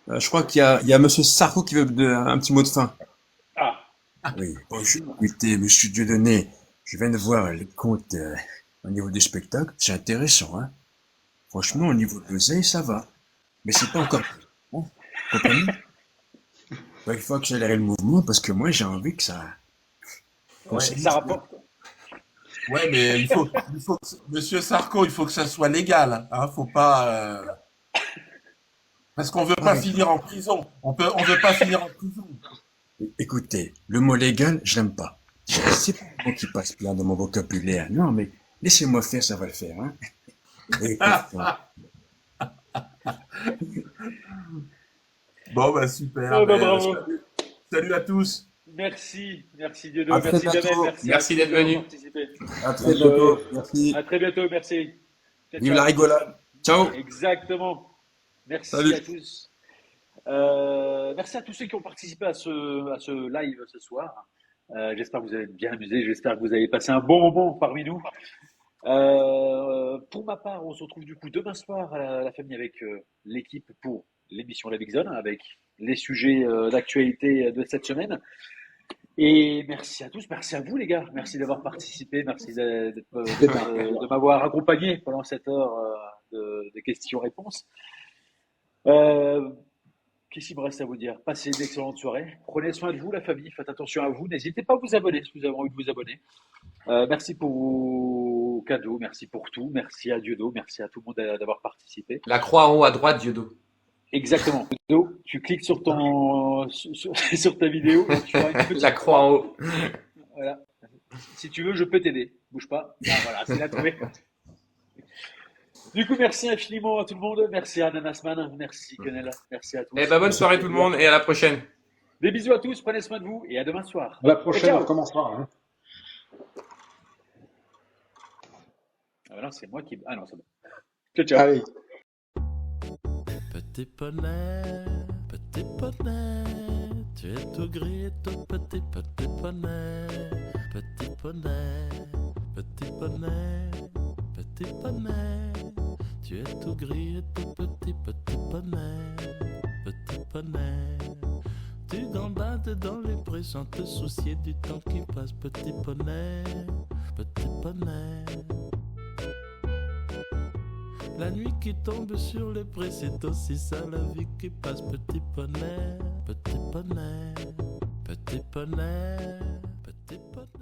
Je crois il y a Monsieur Sarko qui veut un petit mot de fin. Ah, Oui, bonjour. Écoutez, Monsieur Dieudonné, je viens de voir les comptes au niveau des spectacles. C'est intéressant, hein. Franchement, au niveau de l'oseille, ça va. Mais c'est pas encore bon. Vous comprenez? Ouais, il faut accélérer le mouvement parce que moi, j'ai envie que ça. qu'on Ouais, s'élise. ça rapporte. ouais, mais Monsieur Sarko, il faut que ça soit légal, hein, faut pas, parce qu'on veut pas Ouais. finir en prison. On veut pas finir en prison. Écoutez, le mot légal, je l'aime pas. C'est pas un mot qui passe bien dans mon vocabulaire. Non, mais laissez-moi faire, ça va le faire, hein. Et, Bon, bah super. Oh, bah, Ben, bravo. salut à tous. Merci à Dieudonné, très merci Jamel, bientôt. merci à Merci tous d'être d'avoir venu. participé. À très bientôt. Merci. À très bientôt, merci. Ciao, Vive la ciao. rigolade. Ciao. Exactement. Merci Salut. à tous. Merci à tous ceux qui ont participé à ce live ce soir. J'espère que vous avez bien amusé. J'espère que vous avez passé un bon moment parmi nous. Pour ma part, on se retrouve du coup demain soir à la famille avec l'équipe pour l'émission La Big Zone, avec les sujets d'actualité de cette semaine. Et merci à tous, merci à vous les gars, merci d'avoir participé, merci de m'avoir accompagné pendant cette heure de questions-réponses. Euh, Qu'est-ce qu'il me reste à vous dire? Passez une excellente soirée. Prenez soin de vous, la famille. Faites attention à vous. N'hésitez pas à vous abonner si vous avez envie de vous abonner. Merci pour vos cadeaux. Merci pour tout. Merci à Dieudo. Merci à tout le monde d'avoir participé. La croix en haut à droite, Diodo. Exactement. Dieudo, tu cliques sur sur ta vidéo. Et tu as une petite La croix en haut. Voilà. Si tu veux, je peux t'aider. Bouge pas. Ah, voilà, c'est la trouvé. Du coup, merci infiniment à tout le monde. Merci à Nanasman. Merci Quenel. Merci à tous. Eh ben, bonne soirée tout le monde et à la prochaine. Des bisous à tous. Prenez soin de vous et à demain soir. À la prochaine, Ciao. on recommencera. Hein. Ah bah non, c'est moi qui. Ah non, c'est bon. Ciao, ciao. Allez. Petit poney, tu es tout gris et tout petit poney, petit poney, petit poney, petit poney, tu es tout gris et tout petit poney, tu gambades dans les prés sans te soucier du temps qui passe, petit poney, petit poney. La nuit qui tombe sur les prés, c'est aussi ça la vie qui passe. Petit poney, petit poney, petit poney, petit poney.